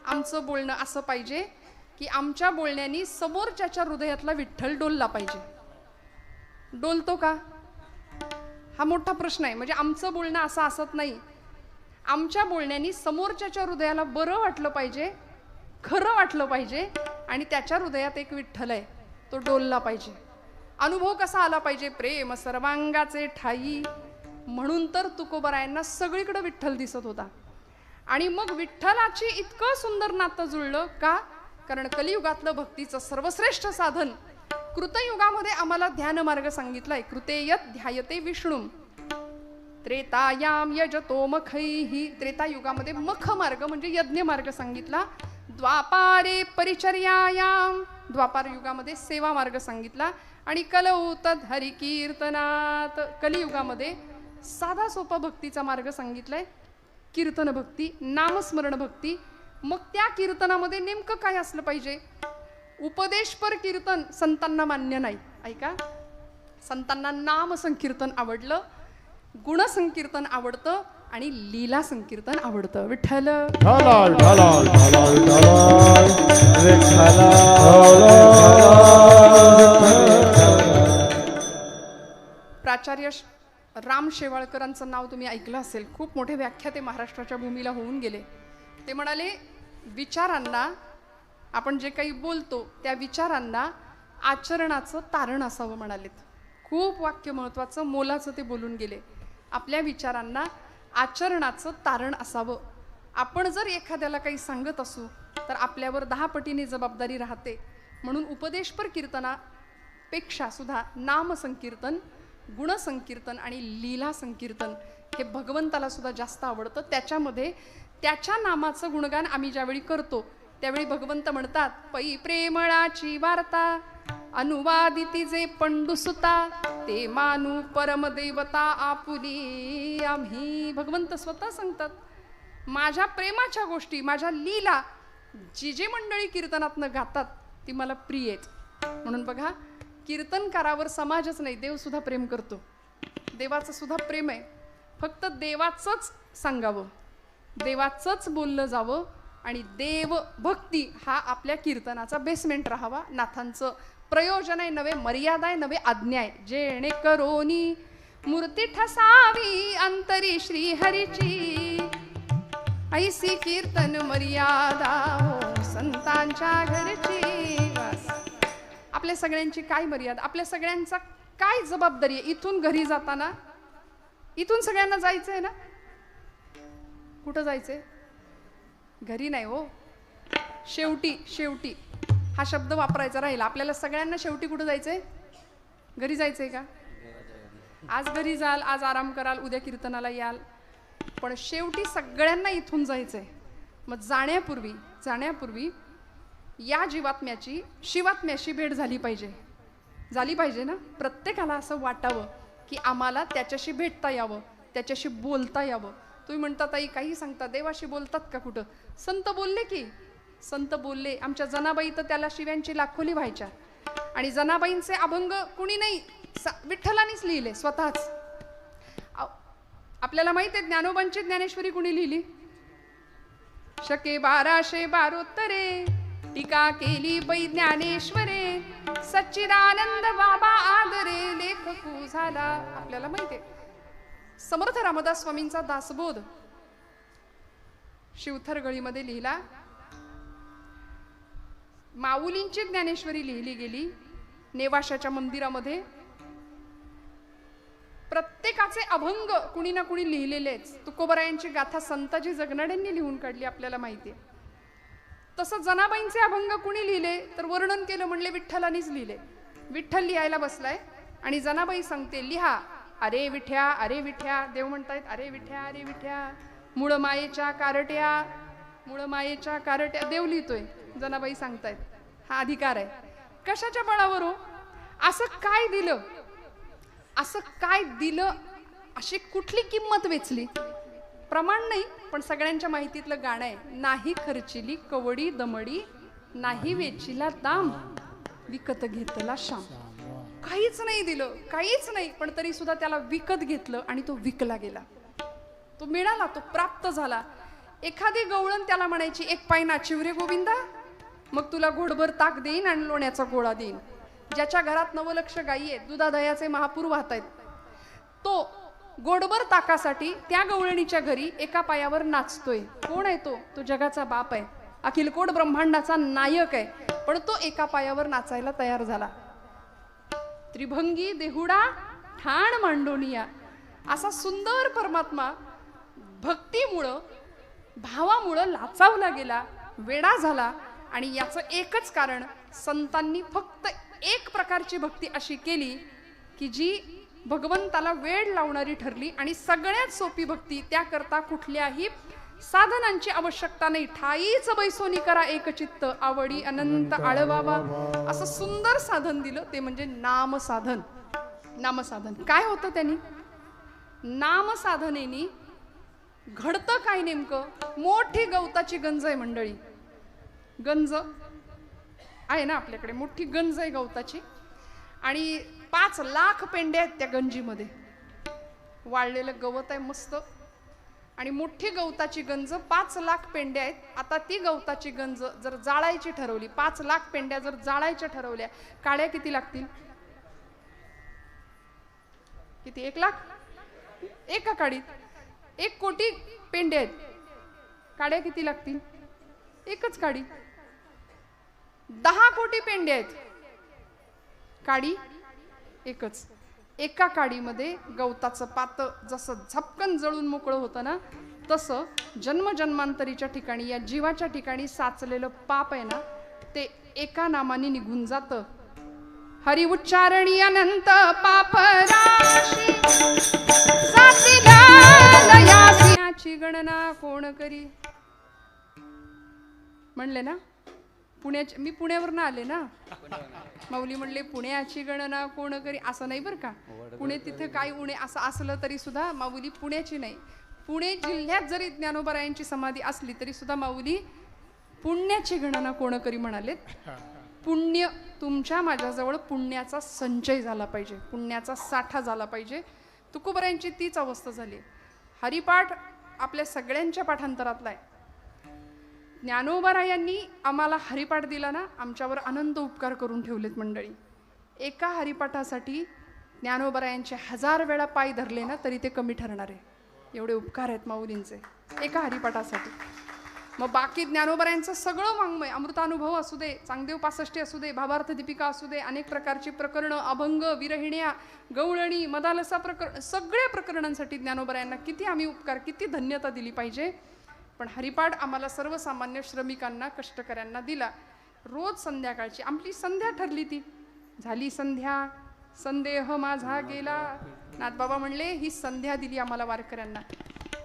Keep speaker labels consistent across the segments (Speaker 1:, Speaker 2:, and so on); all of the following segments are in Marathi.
Speaker 1: आमचं बोलणं असं पाहिजे की आमच्या बोलण्यानी समोरच्याच्या हृदयातला विठ्ठल डोलला पाहिजे. डोलतो का हा मोठा प्रश्न आहे. म्हणजे आमचं बोलणं असं असत नाही, आमच्या बोलण्यानी समोरच्याच्या हृदयाला बरं वाटलं पाहिजे, खरं वाटलं पाहिजे आणि त्याच्या हृदयात एक विठ्ठल आहे तो डोलला पाहिजे. अनुभव कसा आला पाहिजे? प्रेम सर्वांगाचे ठाई. म्हणून तर तुकोबरायांना सगळीकडे विठ्ठल दिसत होता. आणि मग विठ्ठलाची इतकं सुंदर नातं जुळलं का? कारण कलियुगातलं भक्तीचं सर्वश्रेष्ठ साधन कृतयुगामध्ये आम्हाला ध्यान मार्ग सांगितलाय. कृतेयत ध्यायते विष्णू त्रेतायाम यजतो मखैहि. त्रेतायुगामध्ये मख मार्ग म्हणजे यज्ञ मार्ग सांगितला. द्वापारे परिचर्यायाम, द्वापार युगामध्ये सेवा मार्ग सांगितला. आणि कलौ तद हरिकीर्तनात, कलियुगामध्ये साधा सोपा भक्तीचा मार्ग सांगितलाय. कीर्तन भक्ती, नामस्मरण भक्ती. मग त्या कीर्तनामध्ये नेमकं काय असलं पाहिजे? उपदेशपर कीर्तन संतांना मान्य नाही. ऐका, संतांना नाम संकीर्तन आवडलं, गुणसंकीर्तन आवडतं आणि लीला संकीर्तन आवडतं. विठ्ठल प्राचार्य राम शेवाळकरांचं नाव तुम्ही ऐकलं असेल. खूप मोठे व्याख्याते महाराष्ट्राच्या भूमीला होऊन गेले. ते म्हणाले, विचारांना, आपण जे काही बोलतो त्या विचारांना आचरणाचं तारण असावं म्हणालेत. खूप वाक्य महत्वाचं मोलाचं ते बोलून गेले. आपल्या विचारांना आचरणाचं तारण असावं. आपण जर एखाद्याला काही सांगत असू तर आपल्यावर 10 पटीने जबाबदारी राहते. म्हणून उपदेशपर कीर्तनापेक्षा सुद्धा नाम संकीर्तन, गुणसंकीर्तन आणि लीला संकीर्तन हे भगवंताला सुद्धा जास्त आवडतं. त्याच्यामध्ये त्याच्या नामाचं गुणगान आम्ही ज्यावेळी करतो त्यावेळी भगवंत म्हणतात, पै प्रेमळाची वार्ता अनुवादिती जे पंडुसुता, ते मानू परमदेवता आपुली आम्ही. भगवंत स्वतः सांगतात, माझ्या प्रेमाच्या गोष्टी, माझ्या लीला जी जी मंडळी कीर्तनातनं गातात ती मला प्रिय आहेत. म्हणून बघा, कीर्तनकारावर समाजच नाही, देव सुद्धा प्रेम करतो. देवाचं सुद्धा प्रेम आहे. फक्त देवाचंच सांगावं, देवाचंच बोललं जावं आणि देव भक्ती हा आपल्या कीर्तनाचा बेसमेंट राहावा. नाथांचं प्रयोजन आहे नव्हे मर्यादा आहे, नव्हे आज्ञा आहे. जेणे करोनी मूर्ती ठसावी अंतरी श्रीहरीची, ऐसी कीर्तन मर्यादा हो संतांच्या घरची. बस, आपल्या सगळ्यांची काय मर्यादा, आपल्या सगळ्यांचा काय जबाबदारी आहे? इथून घरी जाताना, इथून सगळ्यांना जायचं आहे ना? कुठं जायचंय? घरी नाही हो. शेवटी, शेवटी हा शब्द वापरायचा राहिला. आपल्याला सगळ्यांना शेवटी कुठं जायचंय? घरी जायचंय का? आज घरी जाल, आज आराम कराल, उद्या कीर्तनाला याल, पण शेवटी सगळ्यांना इथून जायचंय. मग जाण्यापूर्वी या जीवात्म्याची शिवात्म्याशी भेट झाली पाहिजे. झाली पाहिजे ना? प्रत्येकाला असं वाटावं की आम्हाला त्याच्याशी भेटता यावं, त्याच्याशी बोलता यावं. तुम्ही म्हणता ताई काही सांगता, देवाशी बोलतात का कुठं? संत बोलले की, संत बोलले. आमच्या जनाबाई तर त्याला शिव्यांची लाखोली व्हायच्या. आणि जनाबाईंचे अभंग कुणी नाही, विठ्ठलानेच लिहिले स्वतःच. आपल्याला माहित आहे ज्ञानोबांची ज्ञानेश्वरी कुणी लिहिली? शके 1272 टीका केली बै ज्ञानेश्वरे, सच्चिदानंद बाबा आदरे लेखकू झाला. आपल्याला माहिती आहे समर्थ रामदास स्वामींचा दासबोध शिवथर गळीमध्ये लिहिला. माऊलींची ज्ञानेश्वरी लिहिली गेली नेवाशाच्या मंदिरामध्ये. प्रत्येकाचे अभंग कुणी ना कुणी लिहिलेलेच. तुकोबरायांची गाथा संताजी जगनाड्यांनी लिहून काढली, आपल्याला माहिती आहे. तसं जनाबाईंचे अभंग कुणी लिहिले तर वर्णन केलं म्हणले विठ्ठलानीच लिहिले. विठ्ठल लिहायला बसलाय आणि जनाबाई सांगते लिहा. अरे विठ्या, अरे विठ्या. देव म्हणतायत अरे विठ्या, अरे विठ्या. मूळ मायेच्या कारट्या, मूळ मायेच्या कारट्या. देव लिहितोय, जनाबाई सांगतायत हा अधिकार आहे. कशाच्या बळावर हो? असं काय दिलं, असं काय दिलं, अशी कुठली किंमत वेचली? प्रमाण नाही, पण सगळ्यांच्या माहितीतलं गाणं आहे. नाही खर्चिली कवडी दमडी, नाही वेचिला दाम, विकत घेतला श्याम. काहीच नाही दिलं, काहीच नाही, पण तरी सुद्धा त्याला विकत घेतलं आणि तो विकला गेला. तो मिळाला, तो प्राप्त झाला. एखादी गवळण त्याला म्हणायची, एक पाय नाचिव रे गोविंदा, मग तुला घोडभर ताक देईन आणि लोण्याचा गोळा देईन. ज्याच्या घरात 9 लक्ष गायी आहेत, दुधादयाचे महापूर वाहत आहेत, तो गोडभर ताकासाठी त्या गवळणीच्या घरी एका पायावर नाचतोय. कोण आहे तो? तो जगाचा बाप आहे, अखिल कोट ब्रह्मांडाचा नायक आहे, पण तो एका पायावर नाचायला तयार झाला. त्रिभंगी देहुडा ठाण मांडोनिया, असा सुंदर परमात्मा भक्तीमुळं, भावामुळं लाचावला गेला, वेडा झाला. आणि याचं एकच कारण, संतांनी फक्त एक प्रकारची भक्ती अशी केली की जी भगवंताला वेड लावणारी ठरली. आणि सगळ्यात सोपी भक्ती, त्याकरता कुठल्याही साधनांची आवश्यकता नाही. ठाईच बैसोनी करा एक चित्त, आवडी अनंत आळवावा, असं सुंदर साधन दिलं, ते म्हणजे नामसाधन. नामसाधन काय होतं त्यांनी? नामसाधनेनी घडतं काय नेमकं? मोठी गवताची गंज आहे मंडळी, गंज आहे ना आपल्याकडे, मोठी गंज आहे गवताची, आणि 5 लाख पेंड्या आहेत त्या गंजीमध्ये. वाळलेलं गवत आहे मस्त, आणि मोठी गवताची गंज, 5 लाख पेंड्या आहेत. आता ती गवताची गंज जर जाळायची ठरवली, 5 लाख पेंड्या जर जाळायच्या ठरवल्या, काड्या किती लागतील? किती? 1 लाख? एका काडीत 1 कोटी पेंड्या आहेत, काड्या किती लागतील? एकच काडी. 10 कोटी पेंड्या आहेत, काडी एकच. एका काडीमध्ये गवताचं पातं जसं झपकन जळून मोकळं होतं ना, तसं जन्मजन्मांतरीच्या ठिकाणी, या जीवाच्या ठिकाणी साचलेलं पाप आहे ना, ते एका नामाने निघून जातं. हरि उच्चारणी अनंत पाप राशी, याची गणना कोण करी. म्हणले ना पुण्याची, मी पुण्यावरनं आले ना, माऊली म्हणले पुण्याची गणना कोण करी. असं नाही बरं का, पुणे तिथे काय उणे असं असलं तरी सुद्धा माऊली पुण्याची नाही. पुणे जिल्ह्यात जरी ज्ञानोबरायांची समाधी असली तरी सुद्धा माऊली पुण्याची गणना कोण करी म्हणालेत. पुण्य, तुमच्या माझ्याजवळ पुण्याचा संचय झाला पाहिजे, पुण्याचा साठा झाला पाहिजे. तुकोबरायांची तीच अवस्था झाली. हरिपाठ आपल्या सगळ्यांच्या पाठांतरातला आहे. ज्ञानोबरायांनी आम्हाला हरिपाठ दिला ना, आमच्यावर अनंत उपकार करून ठेवलेत मंडळी. एका हरिपाठासाठी ज्ञानोबरायांचे 1000 वेळा पाय धरले ना तरी ते कमी ठरणार आहे, एवढे उपकार आहेत माऊलींचे एका हरिपाठासाठी. मग बाकी ज्ञानोबरायांचं सगळं वाङ्मय, अमृतानुभव असू दे, चांगदेव 65 असू दे, भावार्थ दीपिका असू दे, अनेक प्रकारची प्रकरणं, अभंग, विरहिण्या, गवळणी, मदालसा प्रकरण, सगळ्या प्रकरणांसाठी ज्ञानोबरायांना किती आम्ही उपकार, किती धन्यता दिली पाहिजे. पण हरिपाठ आम्हाला सर्वसामान्य श्रमिकांना, कष्टकऱ्यांना दिला. रोज संध्याकाळची आपली संध्या ठरली, ती झाली संध्या, संदेह माझा गेला. नाथबाबा म्हणले ही संध्या दिली आम्हाला वारकऱ्यांना.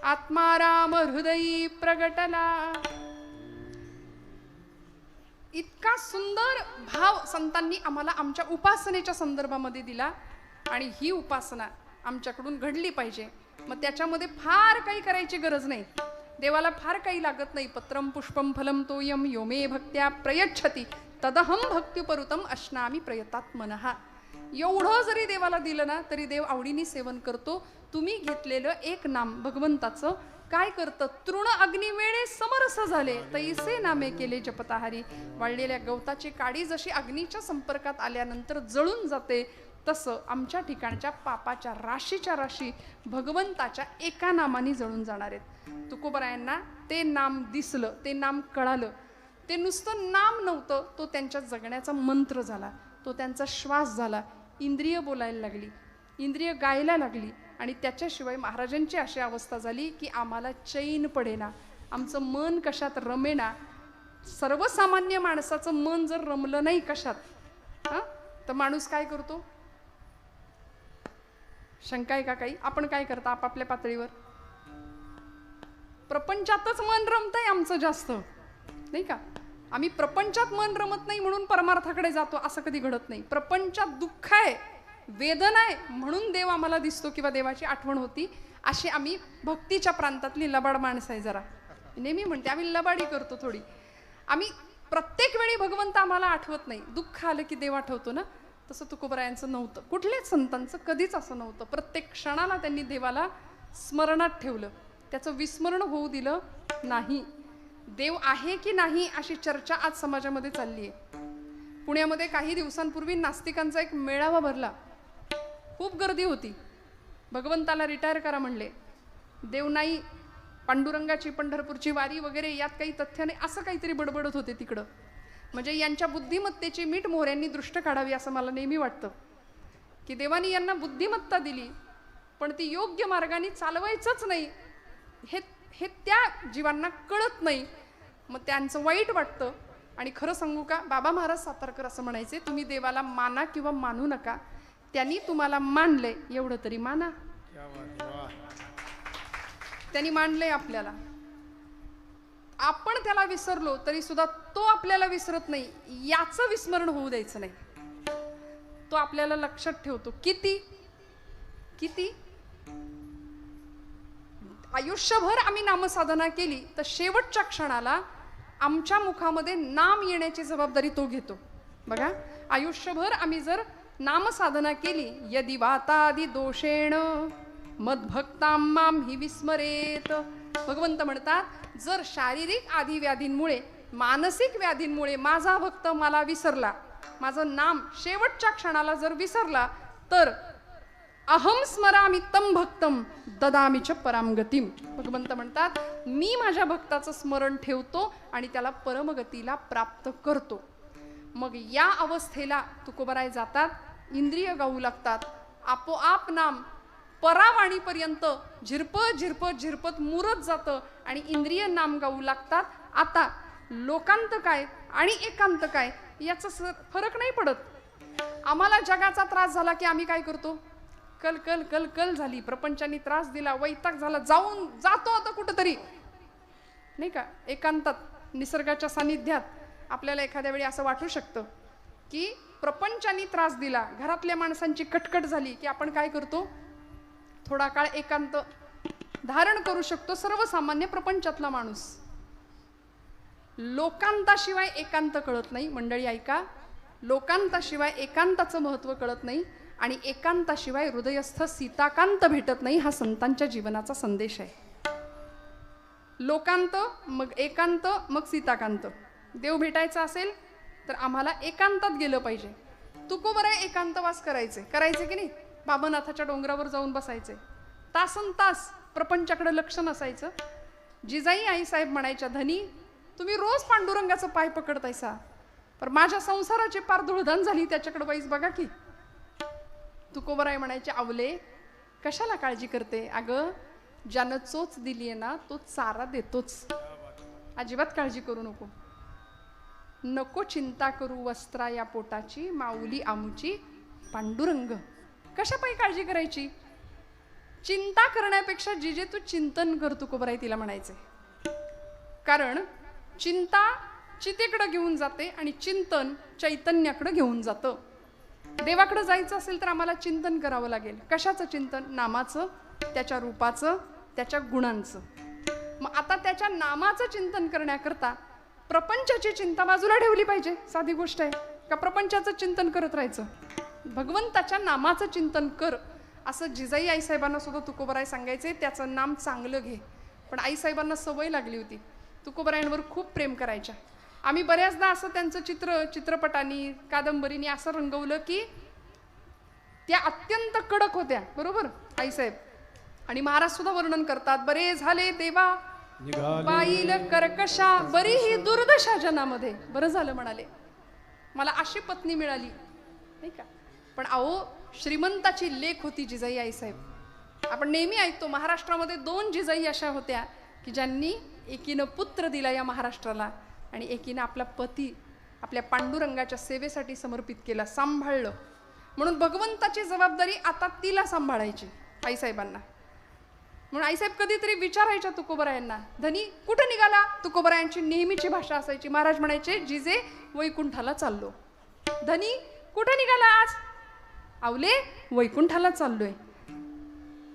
Speaker 1: आत्माराम हृदयी प्रगटला. इतका सुंदर भाव संतांनी आम्हाला आमच्या उपासनेच्या संदर्भामध्ये दिला, आणि ही उपासना आमच्याकडून घडली पाहिजे. मग त्याच्यामध्ये फार काही करायची गरज नाही, देवाला फार काही लागत नाही. पत्रम पुष्पम फलम तोयम यो मे भक्त्या प्रयच्छति तदहम भक्तिपरुतम अश्नामी प्रयतात्मनः. एवढं जरी देवाला दिलं ना तरी देव आवडीने सेवन करतो. तुम्ही घेतलेलं एक नाम भगवंताचं काय करतं? तृण अग्निवेळे समरस झाले तैसे नामे केले जपताहारी. वाळलेल्या गवताची काडी जशी अग्नीच्या संपर्कात आल्यानंतर जळून जाते, तसं आमच्या ठिकाणच्या पापाच्या राशीच्या राशी भगवंताच्या एका नामाने जळून जाणार आहेत. तुकोबरायांना ते नाम दिसलं, ते नाम कळालं. ते नुसतं नाम नव्हतं, तो त्यांच्या जगण्याचा मंत्र झाला, तो त्यांचा श्वास झाला. इंद्रिय बोलायला लागली, इंद्रिय गायला लागली, आणि त्याच्याशिवाय महाराजांची अशी अवस्था झाली की आम्हाला चैन पडेना, आमचं मन कशात रमेना. सर्वसामान्य माणसाचं मन जर रमलं नाही कशात तर माणूस काय करतो? शंका आहे का काही? आपण काय करता आपापल्या पातळीवर? प्रपंचातच मन रमतंय आमचं जास्त, नाही का? आम्ही प्रपंचात मन रमत नाही म्हणून परमार्थाकडे जातो, असं कधी घडत नाही. प्रपंचात दुःख आहे, वेदना आहे, म्हणून देव आम्हाला दिसतो किंवा देवाची आठवण होती. अशी आम्ही भक्तीच्या प्रांतातली लबाड माणसं आहे. जरा नेहमी म्हणते आम्ही लबाडी करतो थोडी. आम्ही प्रत्येक वेळी भगवंत आम्हाला आठवत नाही. दुःख आलं की देव आठवतो ना, तसं तुकोबरायांचं नव्हतं. कुठल्याच संतांचं कधीच असं नव्हतं. प्रत्येक क्षणाला त्यांनी देवाला स्मरणात ठेवलं, त्याचं विस्मरण होऊ दिलं नाही. देव आहे की नाही अशी चर्चा आज समाजामध्ये चालली आहे. पुण्यामध्ये काही दिवसांपूर्वी नास्तिकांचा एक मेळावा भरला. खूप गर्दी होती. भगवंताला रिटायर करा म्हणले. देव नाही, पांडुरंगाची पंढरपूरची वारी वगैरे यात काही तथ्य नाही, असं काहीतरी बडबडत होते तिकडं. म्हणजे यांच्या बुद्धिमत्तेची मीठ मोहऱ्यांनी दृष्ट काढावी असं मला नेहमी वाटतं, की देवानी यांना बुद्धिमत्ता दिली पण ती योग्य मार्गाने चालवायचंच नाही हे त्या जीवांना कळत नाही. मग त्यांचं वाईट वाटतं. आणि खरं सांगू का, बाबा महाराज सातारकर असं म्हणायचे, तुम्ही देवाला माना किंवा मानू नका, त्यांनी तुम्हाला मानलंय एवढं तरी माना. त्यांनी मानलंय आपल्याला. आपण त्याला विसरलो तरी सुद्धा तो आपल्याला विसरत नाही, याचं विस्मरण होऊ द्यायचं नाही. तो आपल्याला लक्षात ठेवतो. किती किती आयुष्यभर आम्ही नामसाधना केली तर शेवटच्या क्षणाला आमच्या मुखामध्ये नाम येण्याची जबाबदारी तो घेतो. बघा, आयुष्यभर आम्ही जर नामसाधना केली, यदि वातादि दोषेण मद्भक्तां मां हि विस्मरेत. भगवंत म्हणतात, जर शारीरिक आधी व्याधींमुळे, मानसिक व्याधींमुळे माझा भक्त मला विसरला, माझं नाम शेवटच्या क्षणाला जर विसरला, तर अहम स्मरामि तम भक्तम ददामि च पराम गतिम. भगवंत म्हणतात, मी माझ्या भक्ताचं स्मरण ठेवतो आणि त्याला परमगतीला प्राप्त करतो. मग या अवस्थेला तुकोबाराय जातात. इंद्रिय गाऊ लागतात. आपोआप नाम परावाणीपर्यंत झिरपत झिरपत झिरपत मुरत जातं आणि इंद्रिय नाम गाऊ लागतात. आता लोकांत काय आणि एकांत काय याचा फरक नाही पडत. आम्हाला जगाचा त्रास झाला की आम्ही काय करतो, कल कल कल कल झाली, प्रपंचाने त्रास दिला, वैताग झाला, जातो आता कुठंतरी, नाही का. एकांतात निसर्गाच्या सानिध्यात आपल्याला एखाद्या वेळी असं वाटू शकतं की प्रपंचाने त्रास दिला, घरातल्या माणसांची कटकट झाली की आपण काय करतो, थोडा काळ एकांत धारण करू शकतो. सर्वसामान्य प्रपंचातला माणूस. लोकांताशिवाय एकांत कळत नाही. मंडळी ऐका, लोकांताशिवाय एकांताचं महत्त्व कळत नाही आणि एकांताशिवाय हृदयस्थ सीताकांत भेटत नाही. हा संतांच्या जीवनाचा संदेश आहे. लोकांत, मग एकांत, मग सीताकांत. देव भेटायचा असेल तर आम्हाला एकांतात गेलं पाहिजे. तुकोबाराय एकांतवास करायचे की नाही. बाबनाथाच्या डोंगरावर जाऊन बसायचे, तासन तास प्रपंचाकडे लक्ष नसायचं. जिजाई आई साहेब म्हणायच्या, धनी तुम्ही रोज पांडुरंगाचं पाय पकडतायसा, पण माझ्या संसाराची पार धुळधाण झाली, त्याच्याकडे वाईस बघा की. तुकोबाराय म्हणायचे, आवले कशाला काळजी करते, अगं ज्यानं चोच दिली आहे ना तो चारा देतोच, अजिबात काळजी करू नको. नको चिंता करू वस्त्रा या पोटाची, माऊली आमुची पांडुरंग. कशापायी काळजी करायची, चिंता करण्यापेक्षा जिजे तू चिंतन कर, तुकोबाराय तिला म्हणायचे. कारण चिंता चितेकडे घेऊन जाते आणि चिंतन चैतन्याकडे घेऊन जातं. देवाकडे जायचं असेल तर आम्हाला चिंतन करावं लागेल. कशाचं चिंतन, नामाचं, त्याच्या रूपाचं, त्याच्या गुणांचं. मग आता त्याच्या नामाचं चिंतन करण्याकरता प्रपंचाची चिंता बाजूला ठेवली पाहिजे. साधी गोष्ट आहे का प्रपंचाचं चिंतन करत राहायचं, भगवंताच्या नामाचं चिंतन कर, असं जिजाई आईसाहेबांना सुद्धा तुकोबाराय सांगायचे. त्याचं नाम चांगलं घे. पण आईसाहेबांना सवय लागली होती, तुकोबारायांवर खूप प्रेम करायच्या. आम्ही बऱ्याचदा असं त्यांचं चित्रपटांनी कादंबरीनी असं रंगवलं की त्या अत्यंत कडक होत्या, बरोबर आईसाहेब. आणि महाराज सुद्धा वर्णन करतात, बरे झाले देवा पाईल कर्कशा, बरी ही दुर्दशा जनामध्ये. बरं झालं म्हणाले, मला अशी पत्नी मिळाली, नाही का. पण अहो, श्रीमंताची लेक होती जिजाई आईसाहेब. आपण नेहमी ऐकतो महाराष्ट्रामध्ये 2 जिजाई अशा होत्या की ज्यांनी एकीनं पुत्र दिला या महाराष्ट्राला आणि एकीनं आपला पती आपल्या पांडुरंगाच्या सेवेसाठी समर्पित केला, सांभाळलं. म्हणून भगवंताची जबाबदारी आता तिला सांभाळायची आईसाहेबांना. म्हणून आईसाहेब कधीतरी विचारायच्या तुकोबारायांना, धनी कुठं निघाला. तुकोबारायांची नेहमीची भाषा असायची. महाराज म्हणायचे, जिजे वैकुंठाला चाललो. धनी कुठं निघाला आज, आवले वैकुंठाला चाललोय.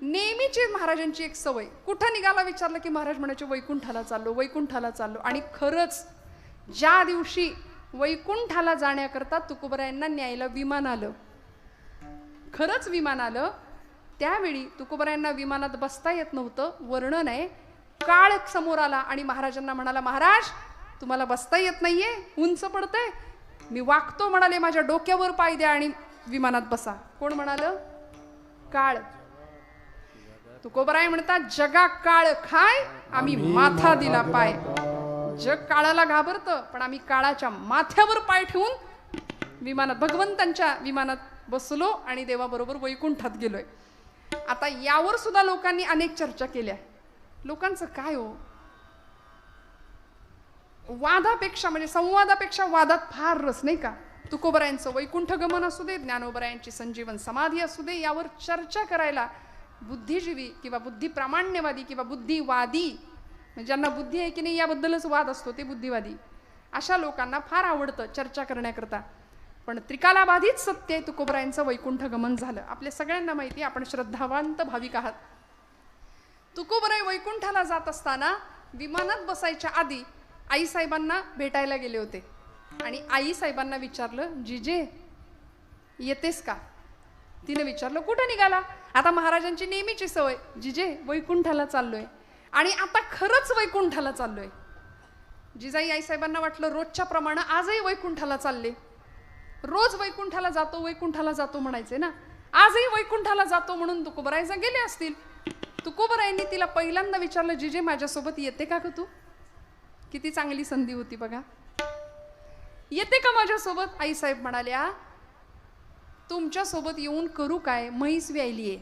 Speaker 1: नेहमीची महाराजांची एक सवय, कुठं निघाला विचारलं की महाराज म्हणायचे वैकुंठाला चाललो, वैकुंठाला चाललो. आणि खरंच ज्या दिवशी वैकुंठाला जाण्याकरता तुकोबारायांना न्यायला विमान आलं, खरंच विमान आलं, त्यावेळी तुकोबारायांना विमानात बसता येत नव्हतं. वर्णन आहे, काळ समोर आला आणि महाराजांना म्हणाला, महाराज तुम्हाला बसता येत नाहीये, उंच पडतंय, मी वागतो म्हणाले, माझ्या डोक्यावर पाय द्या आणि विमानात बसा. कोण म्हणालं? काळ. तुकोबराय म्हणतात, जगा काळ खाय आम्ही माथा दिला पाय. जग काळाला घाबरतं, पण आम्ही काळाच्या माथ्यावर पाय ठेवून विमानात, भगवंतांच्या विमानात बसलो आणि देवाबरोबर वैकुंठात गेलोय. आता यावर सुद्धा लोकांनी अनेक चर्चा केल्या. लोकांचं काय हो, वादापेक्षा म्हणजे संवादापेक्षा वादात फार रस, नाही का? तुकोबरायांचं वैकुंठ गमन असू दे, ज्ञानोबरायांची संजीवन समाधी असू दे, यावर चर्चा करायला बुद्धिजीवी किंवा बुद्धी प्रामाण्यवादी किंवा बुद्धिवादी, म्हणजे ज्यांना बुद्धी आहे की नाही याबद्दलच वाद असतो, ते बुद्धिवादी, अशा लोकांना फार आवडतं चर्चा करण्याकरता. पण त्रिकालाबाधित सत्य आहे, तुकोबरायांचं वैकुंठ गमन झालं. आपल्या सगळ्यांना माहिती आहे, आपण श्रद्धावंत भाविक आहात. तुकोबराय वैकुंठाला जात असताना विमानात बसायच्या आधी आईसाहेबांना भेटायला गेले होते आणि आईसाहेबांना विचारलं, जिजे येतेस का? तिने विचारलं, कुठं निघाला? आता महाराजांची नेहमीची सवय, जिजे वैकुंठाला चाललोय. आणि आता खरंच वैकुंठाला चाललोय. जिजाई आईसाहेबांना वाटलं रोजच्या प्रमाणे आजही वैकुंठाला चालले. रोज वैकुंठाला जातो वैकुंठाला जातो म्हणायचे ना, आजही वैकुंठाला जातो म्हणून तुकोबरायचा गेले असतील. तुकोबरायांनी तिला पहिल्यांदा विचारलं, जिजे माझ्यासोबत येते का ग तू? किती चांगली संधी होती बघा. येते का माझ्यासोबत? आईसाहेब म्हणाल्या, तुमच्यासोबत येऊन करू काय, म्हैस व्यायलीये.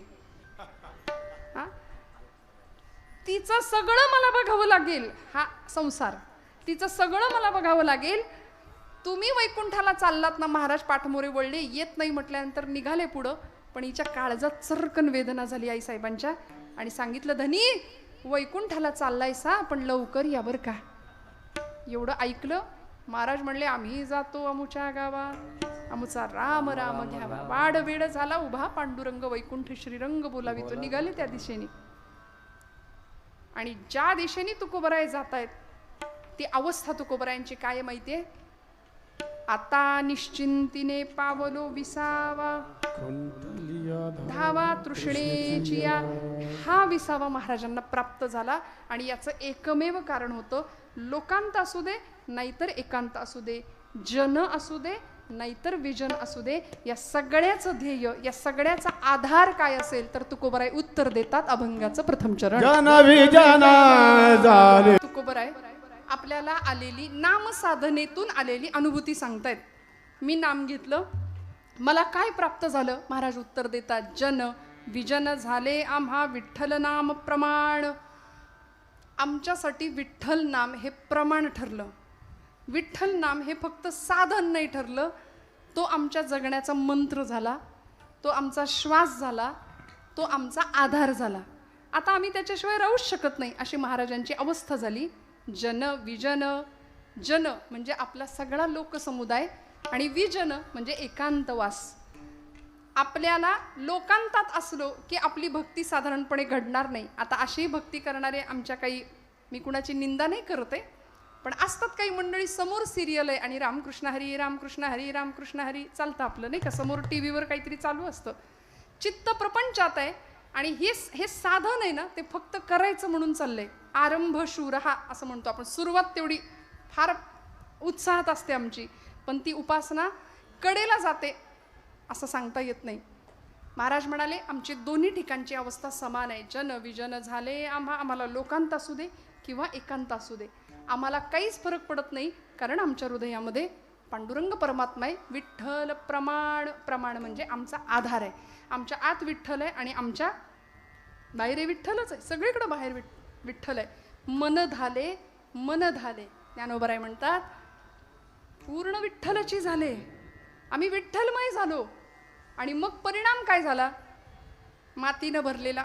Speaker 1: तिचं सगळं मला बघावं लागेल, हा संसार, तिचं सगळं मला बघावं लागेल. तुम्ही वैकुंठाला चाललात ना, महाराज पाठमोरे वळले, येत नाही म्हटल्यानंतर निघाले पुढं. पण हिच्या काळजात चरकन वेदना झाली आईसाहेबांच्या आणि सांगितलं, धनी वैकुंठाला चाललायसा पण लवकर या बर का. एवढं ऐकलं महाराज म्हणले, आम्ही जातो अमुच्या गावात, अमुचा राम राम घ्यावा. वाड वेळ झाला उभा, पांडुरंग वैकुंठ श्रीरंग बोलावी. तो निघाले त्या दिशेने आणि ज्या दिशेने तुकोबराय जात आहेत ती अवस्था तुकोबरायांची काय माहितीये? आता निश्चिंतीने पावलो विसावा, धावा तृष्णेची या. हा विसावा महाराजांना प्राप्त झाला आणि याचं एकमेव कारण होतं, लोकांत असू दे नाहीतर एकांत असू दे, जन असू दे नाहीतर विजन असू दे, या सगळ्याचं ध्येय, या सगळ्याचा आधार काय असेल तर तुकोबराय उत्तर देतात, अभंगाचं प्रथम चरण. तुकोबराय आपल्याला आलेली नाम साधनेतून आलेली अनुभूती सांगतायत. मी नाम घेतलं, मला काय प्राप्त झालं? महाराज उत्तर देतात, जन विजन झाले आम्हा विठ्ठल नाम प्रमाण. आमच्यासाठी विठ्ठल नाम हे प्रमाण ठरलं. विठ्ठल नाम हे फक्त साधन नाही ठरलं, तो आमच्या जगण्याचा मंत्र झाला, तो आमचा श्वास झाला, तो आमचा आधार झाला. आता आम्ही त्याच्याशिवाय राहूच शकत नाही, अशी महाराजांची अवस्था झाली. जन विजन, जन म्हणजे आपला सगळा लोकसमुदाय आणि विजन म्हणजे एकांतवास. आपल्याला लोकांतात असलो की आपली भक्ती साधारणपणे घडणार नाही. आता अशी भक्ती करणारे आमच्या काही, मी कुणाची निंदा नाही करते, पण असतात काही मंडळी, समोर सिरियल आहे आणि रामकृष्ण हरी रामकृष्ण हरी रामकृष्ण हरी चालतं आपलं, नाही का? समोर टीव्हीवर काहीतरी चालू असतं, चित्त प्रपंचात आहे आणि हे साधन आहे ना, ते फक्त करायचं म्हणून चाललंय. आरंभ शूरहा असं म्हणतो आपण, सुरुवात तेवढी फार उत्साहात असते आमची, पण ती उपासना कडेला जाते असं सांगता येत नाही. महाराज म्हणाले, आमची दोन्ही ठिकाणची अवस्था समान आहे. जन विजन झाले आम्हाला लोकांत असू दे किंवा एकांत असू दे, आम्हाला काहीच फरक पडत नाही, कारण आमच्या हृदयामध्ये पांडुरंग परमात्मा आहे. विठ्ठल प्रमाण, प्रमाण म्हणजे आमचा आधार आहे. आमच्या आत विठ्ठल आहे आणि आमच्या बाहेर विठ्ठलच आहे, सगळीकडे बाहेर विठ्ठल आहे. मन धाले, मन धाले, ज्ञानोबराय म्हणतात, पूर्ण विठ्ठलची झाले, आम्ही विठ्ठलमय झालो. आणि मग परिणाम काय झाला? मातीनं भरलेला,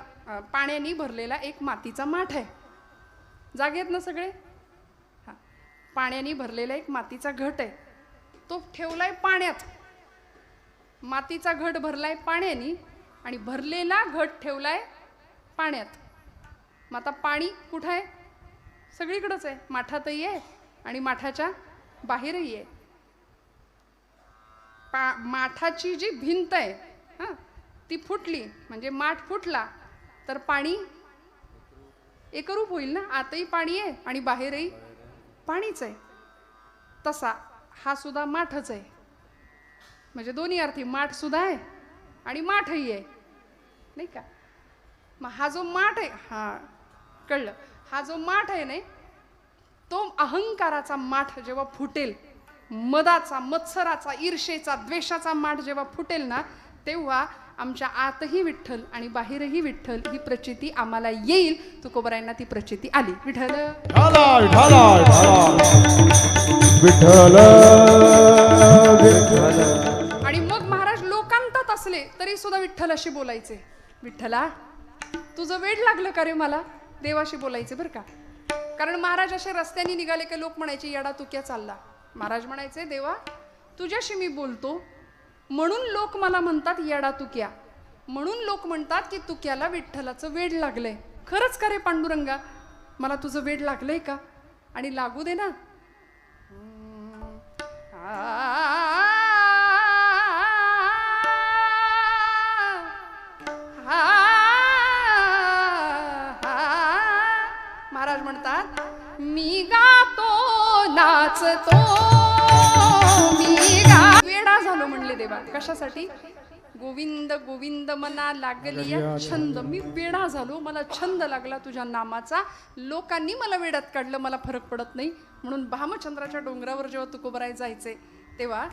Speaker 1: पाण्याने भरलेला एक मातीचा माठ आहे, जागेत ना सगळे, हा, पाण्याने भरलेला एक मातीचा घट आहे, तो ठेवलाय पाण्यात. मातीचा घट भरलाय पाण्याने आणि भरलेला घट ठेवलाय पाण्यात. मग आता पाणी कुठं आहे? सगळीकडेच आहे, माठातही आहे आणि माठाच्या बाहेरही आहे. माठाची जी भिंत आहे ती फुटली, म्हणजे माठ फुटला तर पाणी एकरूप होईल ना, आतही पाणी आहे आणि बाहेरही पाणीच आहे. तसा हा सुद्धा माठच आहे, म्हणजे दोन्ही अर्थी माठ सुद्धा आहे आणि माठही आहे, नाही का. मग हा जो माठ आहे, हा कळलं, हा जो माठ आहे नाही, तो अहंकाराचा माठ जेव्हा फुटेल, मदाचा, मत्सराचा, ईर्षेचा, द्वेषाचा माठ जेव्हा फुटेल ना, तेव्हा आमच्या आतही विठ्ठल आणि बाहेरही विठ्ठल ही प्रचिती आम्हाला येईल. तुकोबरायांना ती प्रचिती आली. विठ्ठल आणि मग महाराज लोकांतात असले तरी सुद्धा विठ्ठलाशी बोलायचे. विठ्ठला, तुझं वेड लागलं का रे मला, देवाशी बोलायचे बरं का. कारण महाराज असे रस्त्याने निघाले की लोक म्हणायचे येडा तुक्या चालला. महाराज म्हणायचे देवा, तुझ्याशी मी बोलतो म्हणून लोक मला म्हणतात येडा तुक्या, म्हणून लोक म्हणतात की तुक्याला विठ्ठलाचं वेड लागलंय. खरंच का रे पांडुरंगा, मला तुझं वेड लागलंय का, आणि लागू दे ना. महाराज म्हणतात मी गातो नाचतो मी वेडा झालो म्हणले देवा. कशासाठी? गोविंद गोविंद मना लागली छंद. मी वेडा झालो, मला छंद लागला तुझ्या नामाचा. लोकांनी मला वेड्यात काढलं, मला फरक पडत नाही. म्हणून भामचंद्राच्या डोंगरावर जेव्हा तुकोबराय जायचे तेव्हा